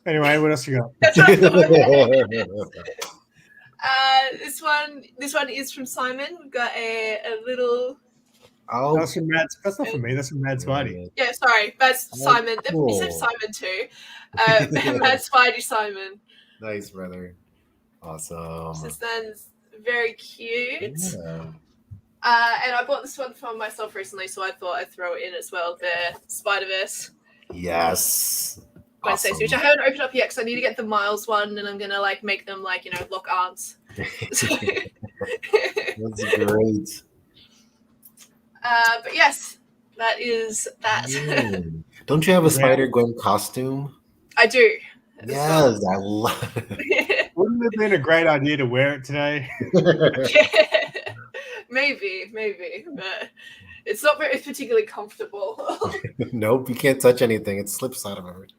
S1: Anyway, what else you got?
S2: That's what I thought. This one is from Simon. We've got a little.
S4: Oh,
S1: That's from Mad. That's not from me. That's from MadSpidey.
S2: Yeah, sorry, that's
S4: Oh,
S2: Simon.
S4: cool.
S2: He said Simon too. MadSpidey Simon.
S4: Nice, brother. Awesome.
S2: This one's very cute.
S4: Yeah.
S2: And I bought this one for myself recently, so I thought I'd throw it in as well. The Spider-Verse
S4: Yes.
S2: Wednesday,
S4: Awesome.
S2: which I haven't opened up yet because I need to get the Miles one, and I'm gonna like make them like lock arms. So,
S4: That's great.
S2: but yes, that is that.
S4: Mm. Don't you have a Spider-Gwen costume?
S2: I do.
S4: Yes, I love it.
S1: Wouldn't it have been a great idea to wear it today?
S2: maybe, but it's not very particularly comfortable.
S4: Nope, you can't touch anything. It slips out of everything.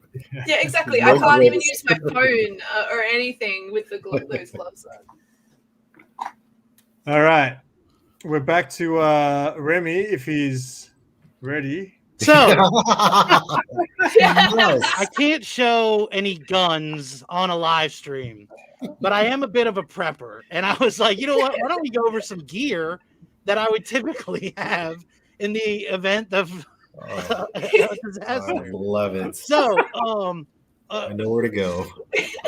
S2: Yeah, exactly.
S4: No
S2: I can't even
S4: grips.
S2: use my phone or anything with the those gloves on.
S1: All right, we're back to Remy if he's ready.
S3: So
S4: Yes.
S3: I can't show any guns on a live stream, but I am a bit of a prepper. And I was like, you know what? Why don't we go over some gear that I would typically have in the event of
S4: Oh,
S3: a
S4: I
S3: disaster?
S4: love it.
S3: So,
S4: I know where to go.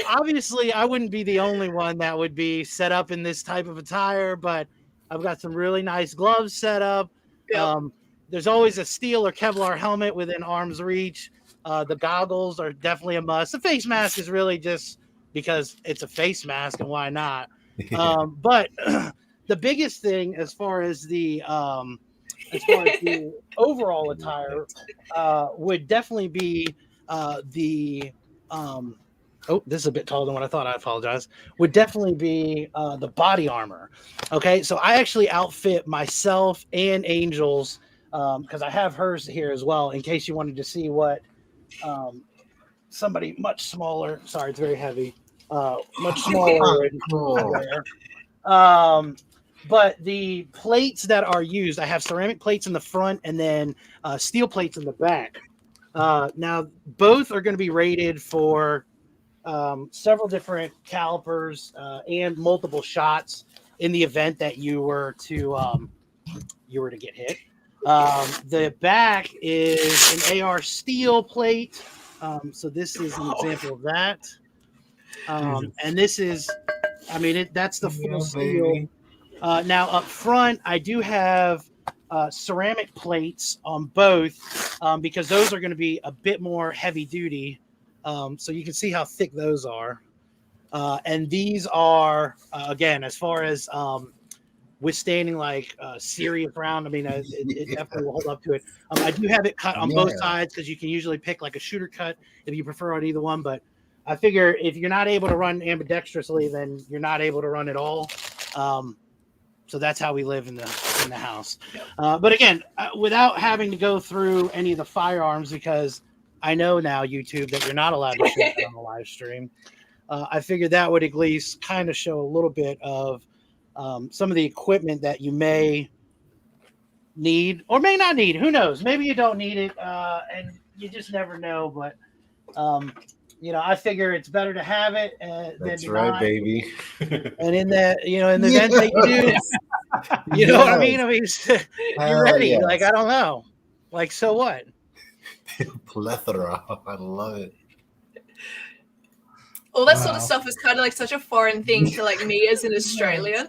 S3: obviously, I wouldn't be the only one that would be set up in this type of attire, but I've got some really nice gloves set up.
S2: Yep.
S3: There's always a steel or Kevlar helmet within arm's reach. The goggles are definitely a must. The face mask is really just because it's a face mask and why not? But the biggest thing as far as the overall attire would definitely be the this is a bit taller than what I thought. I apologize. Would definitely be the body armor. Okay, so I actually outfit myself and Angel's because I have hers here as well in case you wanted to see what somebody much smaller. Sorry, it's very heavy. Much smaller.
S4: Cool.
S3: But the plates that are used, I have ceramic plates in the front and then steel plates in the back. Now, both are going to be rated for several different calipers and multiple shots in the event that you were to get hit. The back is an AR steel plate. So this is an example of that. And this is, that's the full steel. Now up front, I do have ceramic plates on both because those are going to be a bit more heavy duty. So you can see how thick those are. And these are, again, as far as withstanding like serious round, it definitely will hold up to it. I do have it cut on both sides because you can usually pick like a shooter cut if you prefer on either one. But I figure if you're not able to run ambidextrously, then you're not able to run at all. So that's how we live in the house. But again, without having to go through any of the firearms, because I know now, YouTube, that you're not allowed to shoot that on the live stream. I figured that would at least kind of show a little bit of some of the equipment that you may need or may not need. Who knows? Maybe you don't need it, and you just never know. But I figure it's better to have it
S4: That's
S3: than
S4: right,
S3: not.
S4: baby.
S3: And in the event that you do, you know what I mean? You're ready.
S4: Yes.
S3: Like, I don't know. Like, so what?
S4: Plethora. I love it.
S2: All that sort of stuff is kind of like such a foreign thing to like me as an Australian.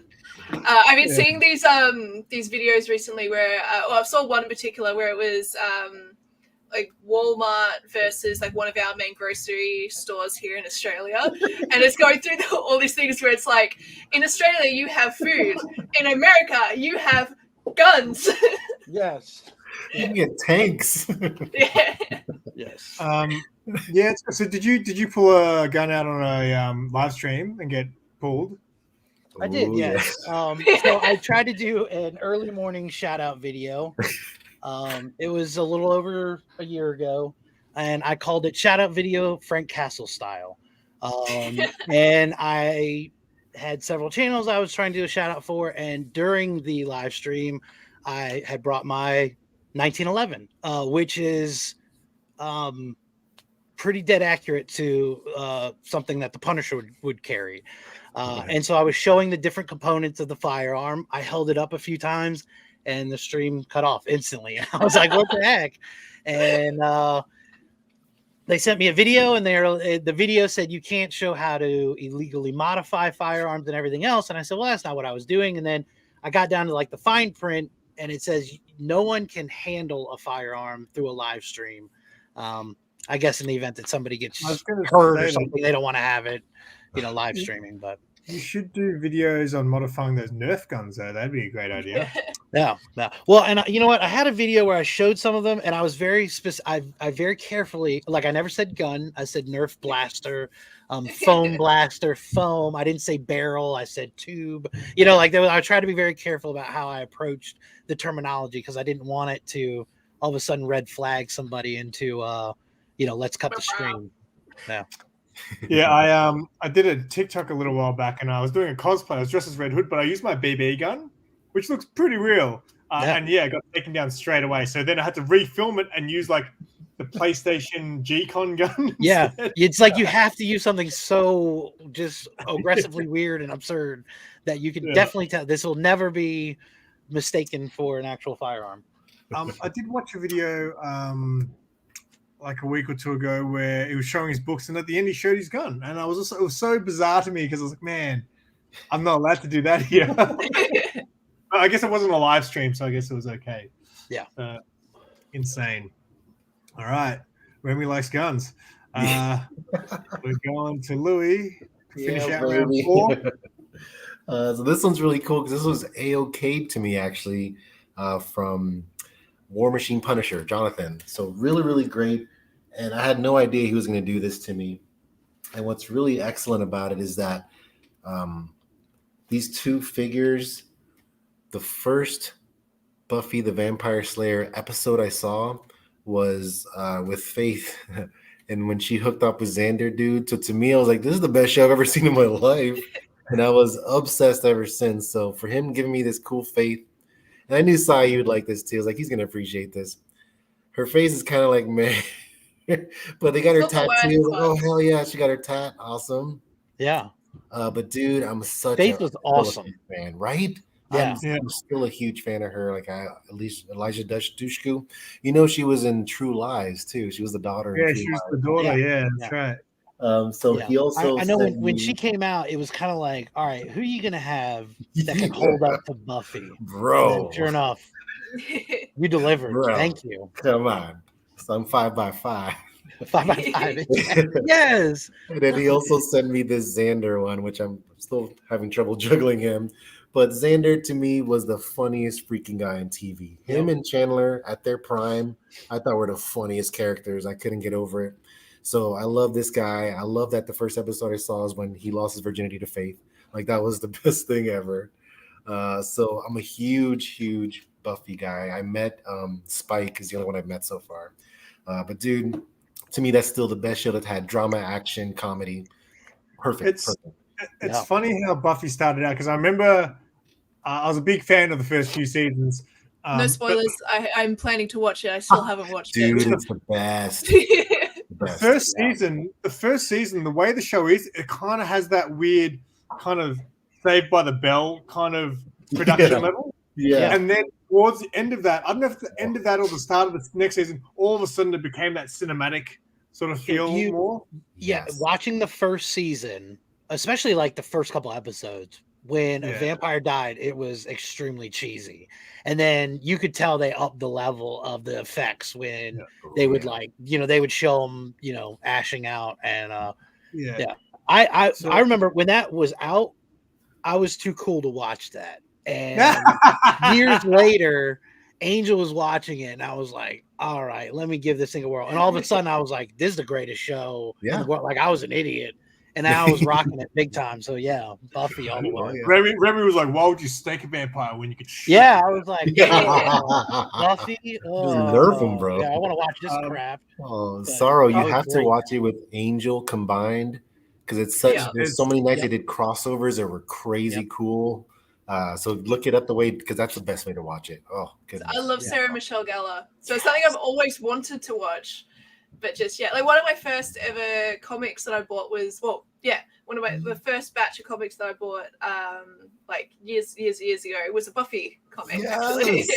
S2: I've been seeing these videos recently where I saw one in particular where it was like Walmart versus like one of our main grocery stores here in Australia, and it's going through all these things where it's like, in Australia you have food, in America you have guns.
S3: Yes.
S4: You can get tanks.
S2: Yeah.
S3: Yes.
S1: Yeah. So did you pull a gun out on a live stream and get pulled?
S3: I did,
S4: Ooh,
S3: yes. So I tried to do an early morning shout out video. It was a little over a year ago, and I called it Shout Out Video Frank Castle style. And I had several channels I was trying to do a shout out for, and during the live stream, I had brought my 1911, which is pretty dead accurate to something that the Punisher would carry. And so I was showing the different components of the firearm. I held it up a few times and the stream cut off instantly. I was like, what the heck? And they sent me a video, and the video said you can't show how to illegally modify firearms and everything else. And I said, well, that's not what I was doing. And then I got down to like the fine print, and it says no one can handle a firearm through a live stream. I guess in the event that somebody gets hurt or something, they don't want to have it, live streaming. But
S1: you should do videos on modifying those Nerf guns, though. That'd be a great idea.
S3: Yeah. Well, and you know what? I had a video where I showed some of them, and I was very specific. I very carefully, like, I never said gun. I said Nerf blaster, foam blaster, foam. I didn't say barrel. I said tube. I tried to be very careful about how I approached the terminology, because I didn't want it to all of a sudden red flag somebody into, let's cut the stream. Yeah.
S1: Yeah, I did a TikTok a little while back, and I was doing a cosplay. I was dressed as Red Hood, but I used my BB gun, which looks pretty real. And yeah, it got taken down straight away. So then I had to refilm it and use like the PlayStation G-Con gun.
S3: Yeah, it's like you have to use something so just aggressively weird and absurd that you can definitely tell this will never be mistaken for an actual firearm.
S1: I did watch a video like a week or two ago where he was showing his books, and at the end he showed his gun, and it was so bizarre to me, because I was like, man, I'm not allowed to do that here. I guess it wasn't a live stream, so I guess it was okay.
S3: Yeah.
S1: Insane. All right, Remy likes guns. We're going to Louis to finish out round 4.
S4: So this one's really cool, because this was A-OK to me, actually, from War Machine Punisher, Jonathan. So really, really great. And I had no idea he was going to do this to me. And what's really excellent about it is that these two figures, the first Buffy the Vampire Slayer episode I saw was with Faith. And when she hooked up with Xander, dude. So to me, I was like, this is the best show I've ever seen in my life. And I was obsessed ever since. So for him giving me this cool Faith, and I knew Sai, you would like this too. I was like, he's going to appreciate this. Her face is kind of like, man. But they got her tattoo. Oh, hell yeah. She got her tat. Awesome.
S3: Yeah.
S4: But, dude, I'm such
S3: Faith was awesome
S4: fan, right?
S3: Yeah.
S4: I'm still a huge fan of her. Like, at least Elijah Dushku. She was in True Lies, too. She was the daughter.
S1: Yeah, she was the daughter. Yeah, that's right.
S4: He also
S3: I know when she came out, it was kind of like, all right, who are you gonna have that can hold up to Buffy,
S4: bro?
S3: Sure enough, you delivered.
S4: Bro,
S3: thank you.
S4: Come on, some 5x5.
S3: 5x5. Yes.
S4: And then he also sent me this Xander one, which I'm still having trouble juggling him. But Xander to me was the funniest freaking guy on TV. Him and Chandler at their prime, I thought were the funniest characters. I couldn't get over it. So I love this guy. I love that the first episode I saw is when he lost his virginity to Faith. Like, that was the best thing ever. So I'm a huge Buffy guy. I met Spike is the only one I've met so far. But dude, to me, that's still the best show that had drama, action, comedy. Perfect.
S1: It's funny how Buffy started out, because I remember I was a big fan of the first few seasons.
S2: No spoilers. I'm planning to watch it. I still haven't watched it.
S4: Dude, it's the best.
S1: The first season, the way the show is, it kind of has that weird kind of Saved by the Bell kind of production level.
S4: Yeah.
S1: And then towards the end of that, I don't know if the end of that or the start of the next season, all of a sudden it became that cinematic sort of feel more.
S3: Yeah, watching the first season, especially like the first couple episodes, when a
S1: Yeah.
S3: vampire died, it was extremely cheesy. And then you could tell they upped the level of the effects when they would they would show them, ashing out. And
S1: Yeah.
S3: I
S1: So-
S3: remember when that was out, I was too cool to watch that. And years later, Angel was watching it, and I was like, all right, let me give this thing a whirl. And all of a sudden, I was like, this is the greatest show in the world. Like, I was an idiot. And I was rocking it big time. So, yeah, Buffy all the way.
S1: Remy was like, why would you stake a vampire when you could shoot?
S3: Yeah, I was like, Buffy?
S4: Nerf him, bro.
S3: Yeah, I want to watch this crap.
S4: Oh,
S3: But
S4: Saro, you
S3: that was
S4: have to
S3: great.
S4: watch it with Angel combined because it's such. There's so many nights they did crossovers that were crazy cool. So look it up because that's the best way to watch it. Oh, goodness.
S2: I love Sarah Michelle Gellar. So it's something I've always wanted to watch, but like one of my first ever comics that I bought was the first batch of comics that I bought like years ago. It was a Buffy comic. Actually.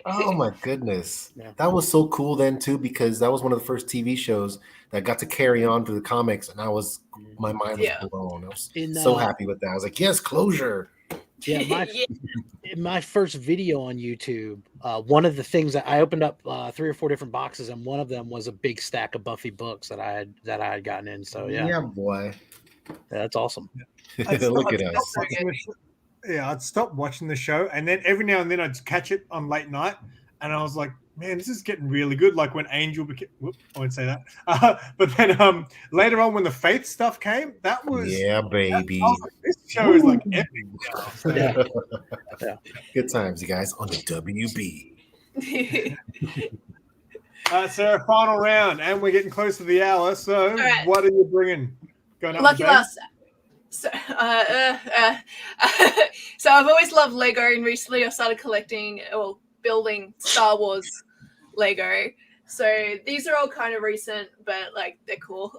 S4: Oh my goodness.
S3: Yeah.
S4: That was so cool then too, because that was one of the first TV shows that got to carry on through the comics, and my mind was blown. I was so happy with that. I was like, yes, closure.
S3: Yeah, in my first video on YouTube, one of the things that I opened up 3 or 4 different boxes, and one of them was a big stack of Buffy books that I had gotten in. So
S4: yeah, boy,
S3: that's awesome.
S4: Look at us.
S1: I'd stop watching the show, and then every now and then I'd catch it on late night, and I was like, man, this is getting really good. Like when Angel became, I won't say that. But then later on when the Faith stuff came, that was
S4: baby.
S1: This show is like epic now. So.
S3: Yeah.
S4: Good times, you guys, on the WB.
S1: Sarah, final round, and we're getting close to the hour. So what are you bringing?
S2: Lucky last. So, so I've always loved Lego, and recently I started building Star Wars Lego. So these are all kind of recent, but like they're cool.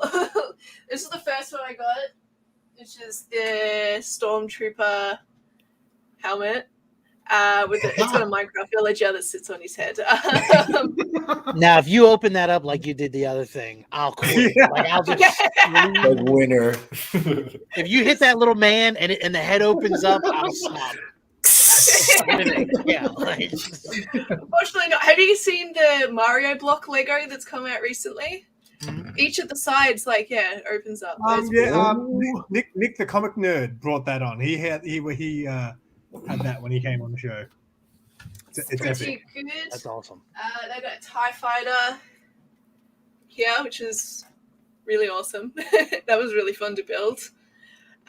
S2: This is the first one I got, which is the Stormtrooper helmet. It's got a Minecraft villager that sits on his head.
S3: Now, if you open that up like you did the other thing, I'll quit. Like I'll just
S4: the winner.
S3: If you hit that little man and the head opens up, I'll stop. Yeah.
S2: Unfortunately, not. Have you seen the Mario block Lego that's come out recently? Mm-hmm. Each of the sides, opens up.
S1: Nick the Comic Nerd brought that on. He had that when he came on the show. It's
S2: pretty
S1: epic.
S2: Good.
S3: That's awesome.
S2: They got a TIE fighter here, which is really awesome. That was really fun to build.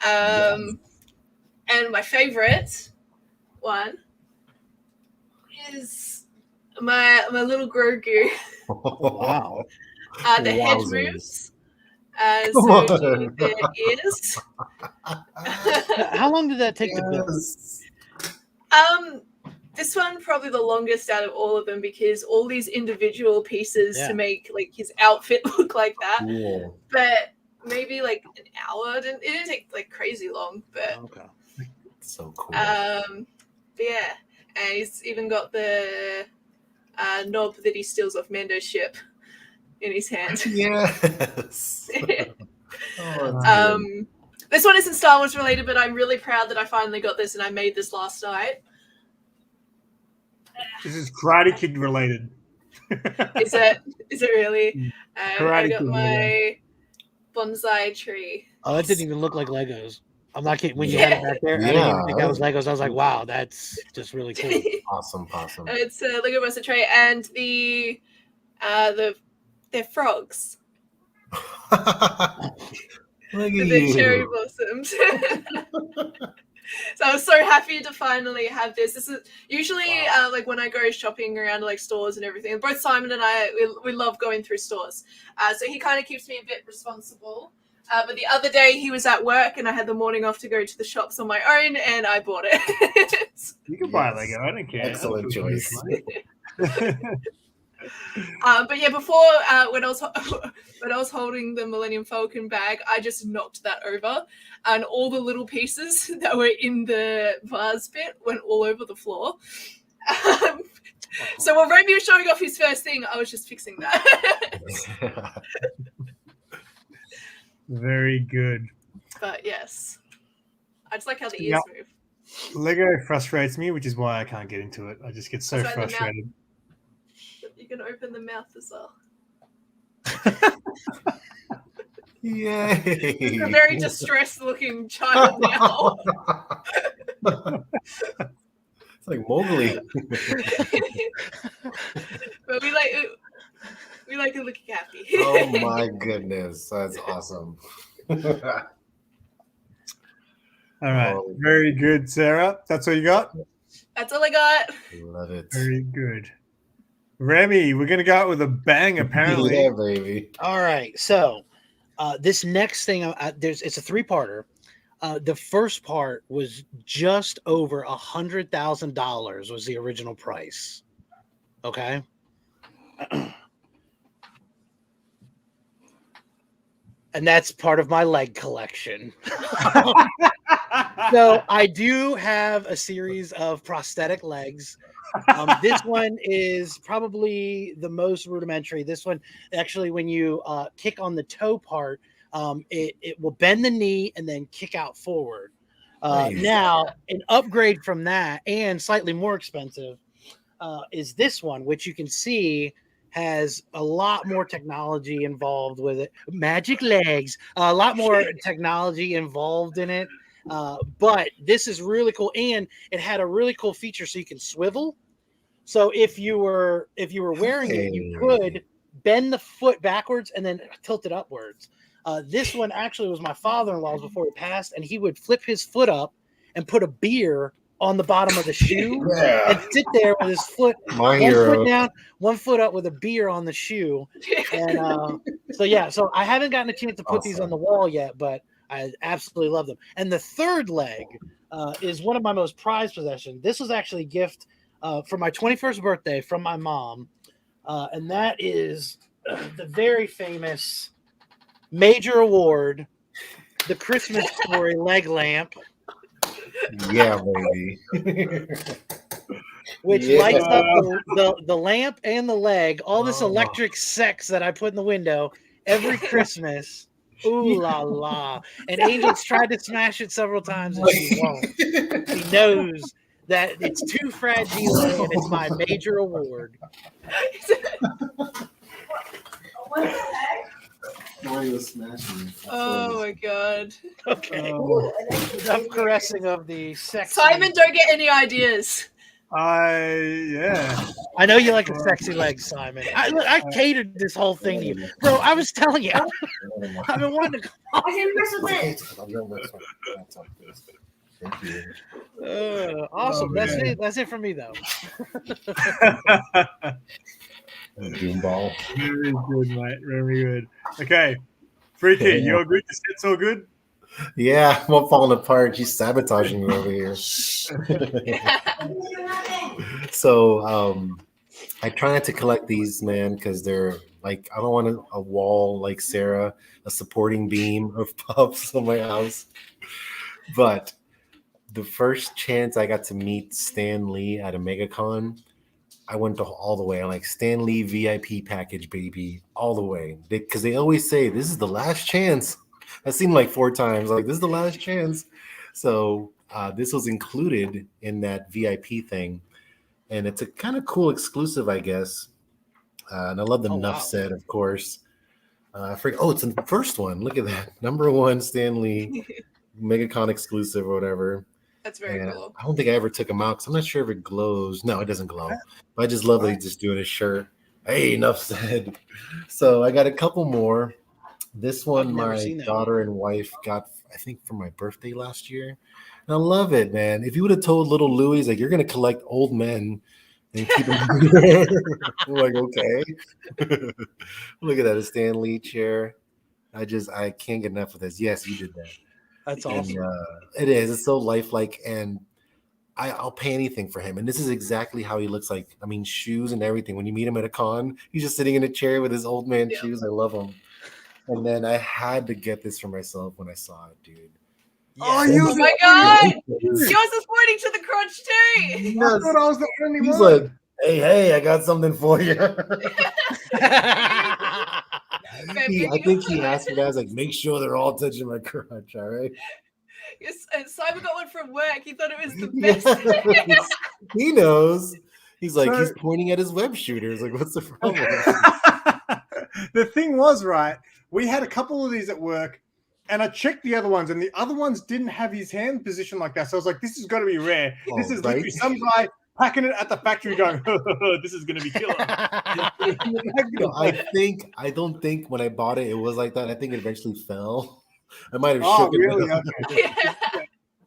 S2: And my favorite one is my little Grogu.
S4: Wow.
S2: The head moves. So do the ears.
S3: How long did that take to build?
S2: This one probably the longest out of all of them because all these individual pieces to make like his outfit look like that.
S4: Cool.
S2: But maybe like an hour. It didn't take like crazy long, but
S4: so cool.
S2: But yeah, and he's even got the knob that he steals off Mando's ship in his hand.
S4: Yes.
S2: This one isn't Star Wars related, but I'm really proud that I finally got this and I made this last night.
S1: This is Karate Kid related.
S2: Is it really? I got
S1: Kid,
S2: my bonsai tree.
S3: Oh, that didn't even look like Legos. I'm not kidding. When you had it back there, I didn't even think that was Legos. I was like, wow, that's just really cool.
S4: Awesome.
S2: It's a Lego bonsai tray, and they're frogs.
S4: Look at
S2: the cherry blossoms. So I was so happy to finally have this. This is usually like when I go shopping around like stores and everything. Both Simon and I, we love going through stores. So he kind of keeps me a bit responsible. But the other day he was at work and I had the morning off to go to the shops on my own and I bought it.
S1: You can buy Lego. I don't care.
S4: Excellent choice.
S2: But yeah, before when I was holding the Millennium Falcon bag, I just knocked that over, and all the little pieces that were in the vase bit went all over the floor. So while Remy was showing off his first thing, I was just fixing that.
S1: Very good.
S2: But yes, I just like how the ears move.
S1: Lego frustrates me, which is why I can't get into it. I just get so
S2: Sorry, the mouth.
S1: frustrated.
S2: You can open the mouth as well.
S4: Yay!
S2: It's a very distressed-looking child now.
S4: It's like Mowgli.
S2: But we like to look happy.
S4: Oh my goodness, that's awesome.
S1: All right.
S4: Oh.
S1: Very good, Sarah. That's all you got?
S2: That's all I got.
S4: Love it.
S1: Very good. Remy, we're going to go out with a bang, apparently.
S4: Yeah, baby.
S3: All right. So this next thing, it's a three-parter. The first part was just over $100,000 was the original price. Okay. And that's part of my leg collection. So I do have a series of prosthetic legs. This one is probably the most rudimentary. This one, actually, when you kick on the toe part, it will bend the knee and then kick out forward. Now, an upgrade from that and slightly more expensive is this one, which you can see has a lot more technology involved with it. Magic legs, a lot more technology involved in it. But this is really cool, and it had a really cool feature so you can swivel. So if you were wearing it, you could bend the foot backwards and then tilt it upwards. This one actually was my father-in-law's before he passed, and he would flip his foot up and put a beer on the bottom of the shoe and sit there with his foot, foot down, one foot up with a beer on the shoe. And so I haven't gotten a chance to put these on the wall yet, but I absolutely love them. And the third leg is one of my most prized possessions. This was actually a gift for my 21st birthday from my mom. And that is the very famous Major Award, the Christmas Story leg lamp.
S4: Yeah, baby.
S3: Which lights up the lamp and the leg, all this electric sex that I put in the window every Christmas. Ooh la la. And Angel's tried to smash it several times and she won't. She knows that it's too fragile and it's my major award.
S2: What the heck? Oh my god.
S3: Okay. Enough caressing of the sexy.
S2: Simon, don't get any ideas.
S1: Yeah.
S3: I know you like a sexy leg, Simon. I catered this whole thing to you. Bro, I was telling you. I've been wanting to
S2: I can mess with it.
S4: Thank you.
S3: Awesome.
S1: Oh,
S3: That's
S1: man.
S3: it. That's it for me, though.
S4: Doomball.
S1: Very good, mate. Very good. Okay. Freaky, you're good? The set's all good?
S4: Yeah, I'm all falling apart. She's sabotaging me over here. So I try not to collect these, man, because they're like, I don't want a wall like Sarah, a supporting beam of pups on my house. But the first chance I got to meet Stan Lee at a MegaCon, I went all the way. I'm like, Stan Lee VIP package, baby, all the way. Because they always say, this is the last chance. I've seen like 4 times, like, this is the last chance. So this was included in that VIP thing. And it's a kind of cool exclusive, I guess. And I love the Nuff set, of course. It's in the first one. Look at that. #1 Stan Lee MegaCon exclusive or whatever.
S2: That's very cool.
S4: I don't think I ever took him out because I'm not sure if it glows. No, it doesn't glow. But I just love that he's just doing his shirt. Hey, enough said. So I got a couple more. This one my daughter and wife got, I think, for my birthday last year. And I love it, man. If you would have told little Louis, like, you're going to collect old men and keep them. I'm like, okay. Look at that, a Stan Lee chair. I can't get enough of this. Yes, you did that.
S3: That's awesome.
S4: And, it is. It's so lifelike, and I'll pay anything for him. And this is exactly how he looks like. I mean, shoes and everything. When you meet him at a con, he's just sitting in a chair with his old man shoes. I love him. And then I had to get this for myself when I saw it, dude.
S3: Yeah.
S2: Oh my god! Yours is pointing to the crotch too!
S1: I thought I was the only one.
S4: He's like, hey, I got something for you. I think he asked for that. I was like, make sure they're all touching my crotch, all right?
S2: Simon got one from work. He thought it was the best.
S4: Yes. He knows. He's like,
S1: So-
S4: he's pointing at his web shooters. Like, what's the problem?
S1: The thing was, right, we had a couple of these at work, and I checked the other ones, and the other ones didn't have his hand positioned like that. So I was like, this is got to be rare. This is
S4: right?
S1: literally some guy packing it at the factory going, this is going to be killer.
S4: No, I don't think when I bought it, it was like that. I think it eventually fell. I might have
S1: Oh,
S4: shook it.
S1: really?
S4: up.
S1: Okay.
S2: Yeah.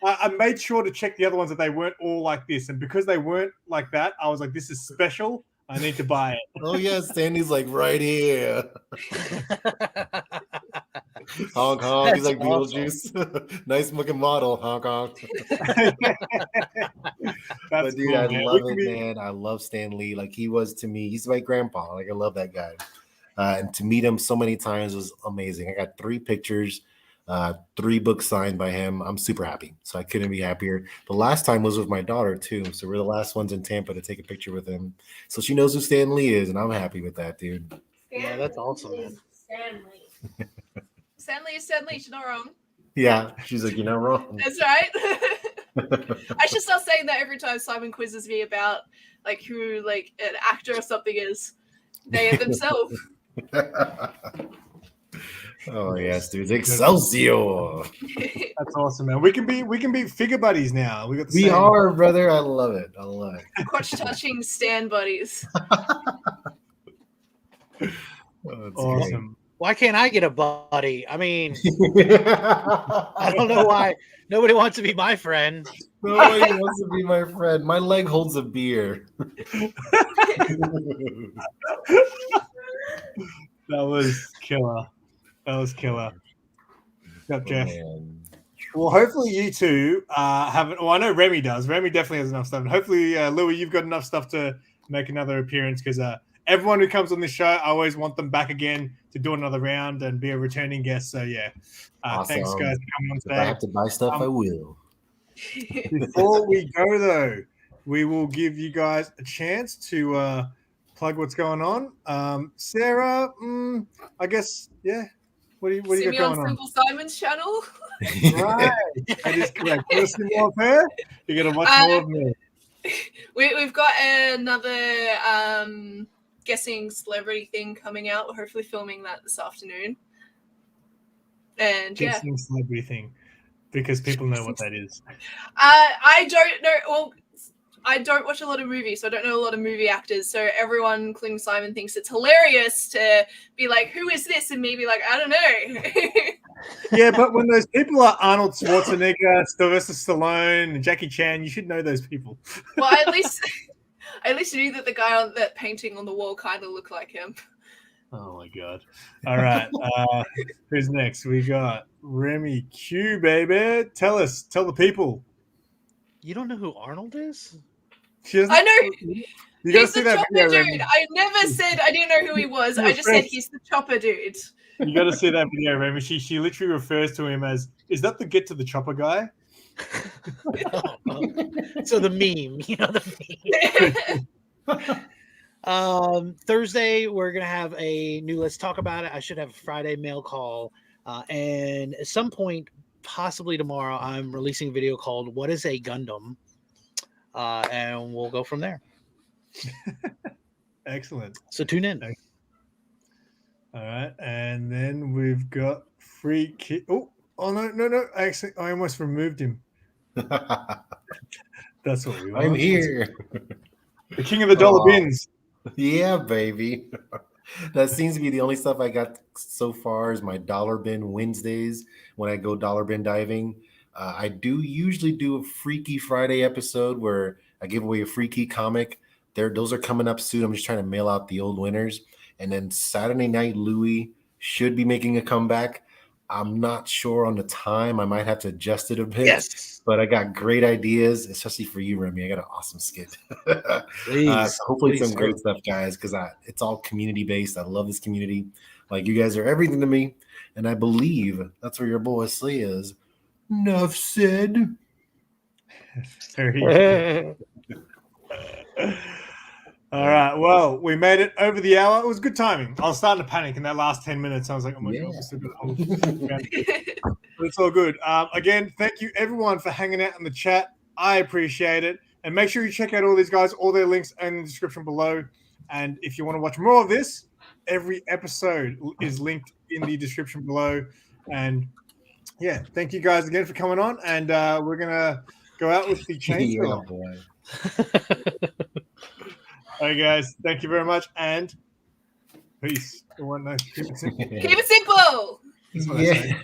S1: I made sure to check the other ones that they weren't all like this. And because they weren't like that, I was like, this is special. I need to buy it.
S4: Oh, yeah. Sandy's like right here. Hong Kong. He's like Beetlejuice. Nice looking model, Hong Kong. But dude,
S1: cool,
S4: I
S1: man.
S4: love
S1: We
S4: it,
S1: can be-
S4: man. I love Stan Lee. Like he was to me. He's my grandpa. Like I love that guy. And to meet him so many times was amazing. I got 3 pictures, 3 books signed by him. I'm super happy. So I couldn't be happier. The last time was with my daughter too. So we're the last ones in Tampa to take a picture with him. So she knows who Stan Lee is, and I'm happy with that, dude.
S3: Yeah, that's awesome, man.
S2: Stanley is Stanley. She's not wrong.
S4: Yeah, she's like, you're not wrong.
S2: That's right. I should start saying that every time Simon quizzes me about like who like an actor or something is. They are themselves.
S4: Oh yes, dude. Excelsior.
S1: That's awesome, man. We can be figure buddies now. We got the
S4: We
S1: same.
S4: are, brother. I love it. I love it.
S2: Crotch touching stand buddies.
S4: Oh, it's
S1: Awesome.
S3: Why can't I get a buddy? I mean,
S4: great.
S3: I don't know why nobody wants to be my friend.
S4: Nobody wants to be my friend. My leg holds a beer.
S1: That was killer. Yep, Jeff.
S4: Man.
S1: Well, hopefully you two haven't. Well, I know Remy does. Remy definitely has enough stuff. And hopefully, Louis, you've got enough stuff to make another appearance because everyone who comes on this show, I always want them back again to do another round and be a returning guest. So, yeah. Thanks,
S4: Awesome.
S1: guys, for coming on
S4: If I
S1: today.
S4: have to buy stuff, I will.
S1: Before we go, though, we will give you guys a chance to plug what's going on. Sarah, I guess, yeah. What do
S2: See
S1: you
S2: me
S1: got
S2: on
S1: going on?
S2: Simple Simon's channel.
S1: Right, that is correct. You want to see more of her? You're gonna watch more of me.
S2: We've got another guessing celebrity thing coming out. We're hopefully filming that this afternoon. And yeah,
S1: Guessing celebrity thing, because people know what that is.
S2: I don't know. Well, I don't watch a lot of movies, so I don't know a lot of movie actors. So everyone, including Simon, thinks it's hilarious to be like, "Who is this?" and me be like, "I don't know."
S1: Yeah, but when those people are Arnold Schwarzenegger, Sylvester Stallone, and Jackie Chan, you should know those people.
S2: Well, at least I knew that the guy on that painting on the wall kind of looked like him.
S1: Oh my god! All right, who's next? We got Remy Q, baby. Tell the people.
S3: You don't know who Arnold is?
S1: She doesn't-
S2: I know.
S1: You gotta
S2: He's
S1: see
S2: the
S1: that
S2: chopper
S1: video,
S2: dude.
S1: Remy.
S2: I never said I didn't know who he was. I just said he's the chopper dude.
S1: You got to see that video, Remy. She literally refers to him as, "Is that the get to the chopper guy?"
S3: So the meme, the meme. Thursday, we're going to have a new Let's Talk About It. I should have a Friday mail call. And at some point, possibly tomorrow, I'm releasing a video called What is a Gundam? And we'll go from there.
S1: Excellent.
S3: So tune in.
S1: All right, and then we've got Free Kid. Oh no! Actually, I almost removed him. That's what we want.
S4: I'm here.
S1: The king of the dollar bins.
S4: Yeah, baby. That seems to be the only stuff I got so far is my dollar bin Wednesdays when I go dollar bin diving. I do usually do a Freaky Friday episode where I give away a Freaky comic. Those are coming up soon. I'm just trying to mail out the old winners. And then Saturday Night Louie should be making a comeback. I'm not sure on the time. I might have to adjust it a bit.
S3: Yes.
S4: But I got great ideas, especially for you, Remy. I got an awesome skit.
S3: Please.
S4: Hopefully
S3: please
S4: some great stuff, guys, because it's all community-based. I love this community. Like, you guys are everything to me. And I believe that's where your boy Slee is. Enough said.
S1: All right. Well, we made it over the hour. It was good timing. I was starting to panic in that last 10 minutes. I was like, oh my God, we're still got the whole But it's all good. Again, thank you everyone for hanging out in the chat. I appreciate it. And make sure you check out all these guys. All their links are in the description below. And if you want to watch more of this, every episode is linked in the description below. And yeah, thank you guys again for coming on. And we're going to go out with the chainsaw.
S4: Yeah, boy.
S1: All right, guys. Thank you very much. And peace. Keep it simple.
S2: Keep it simple.
S1: That's what I say.
S4: Yeah.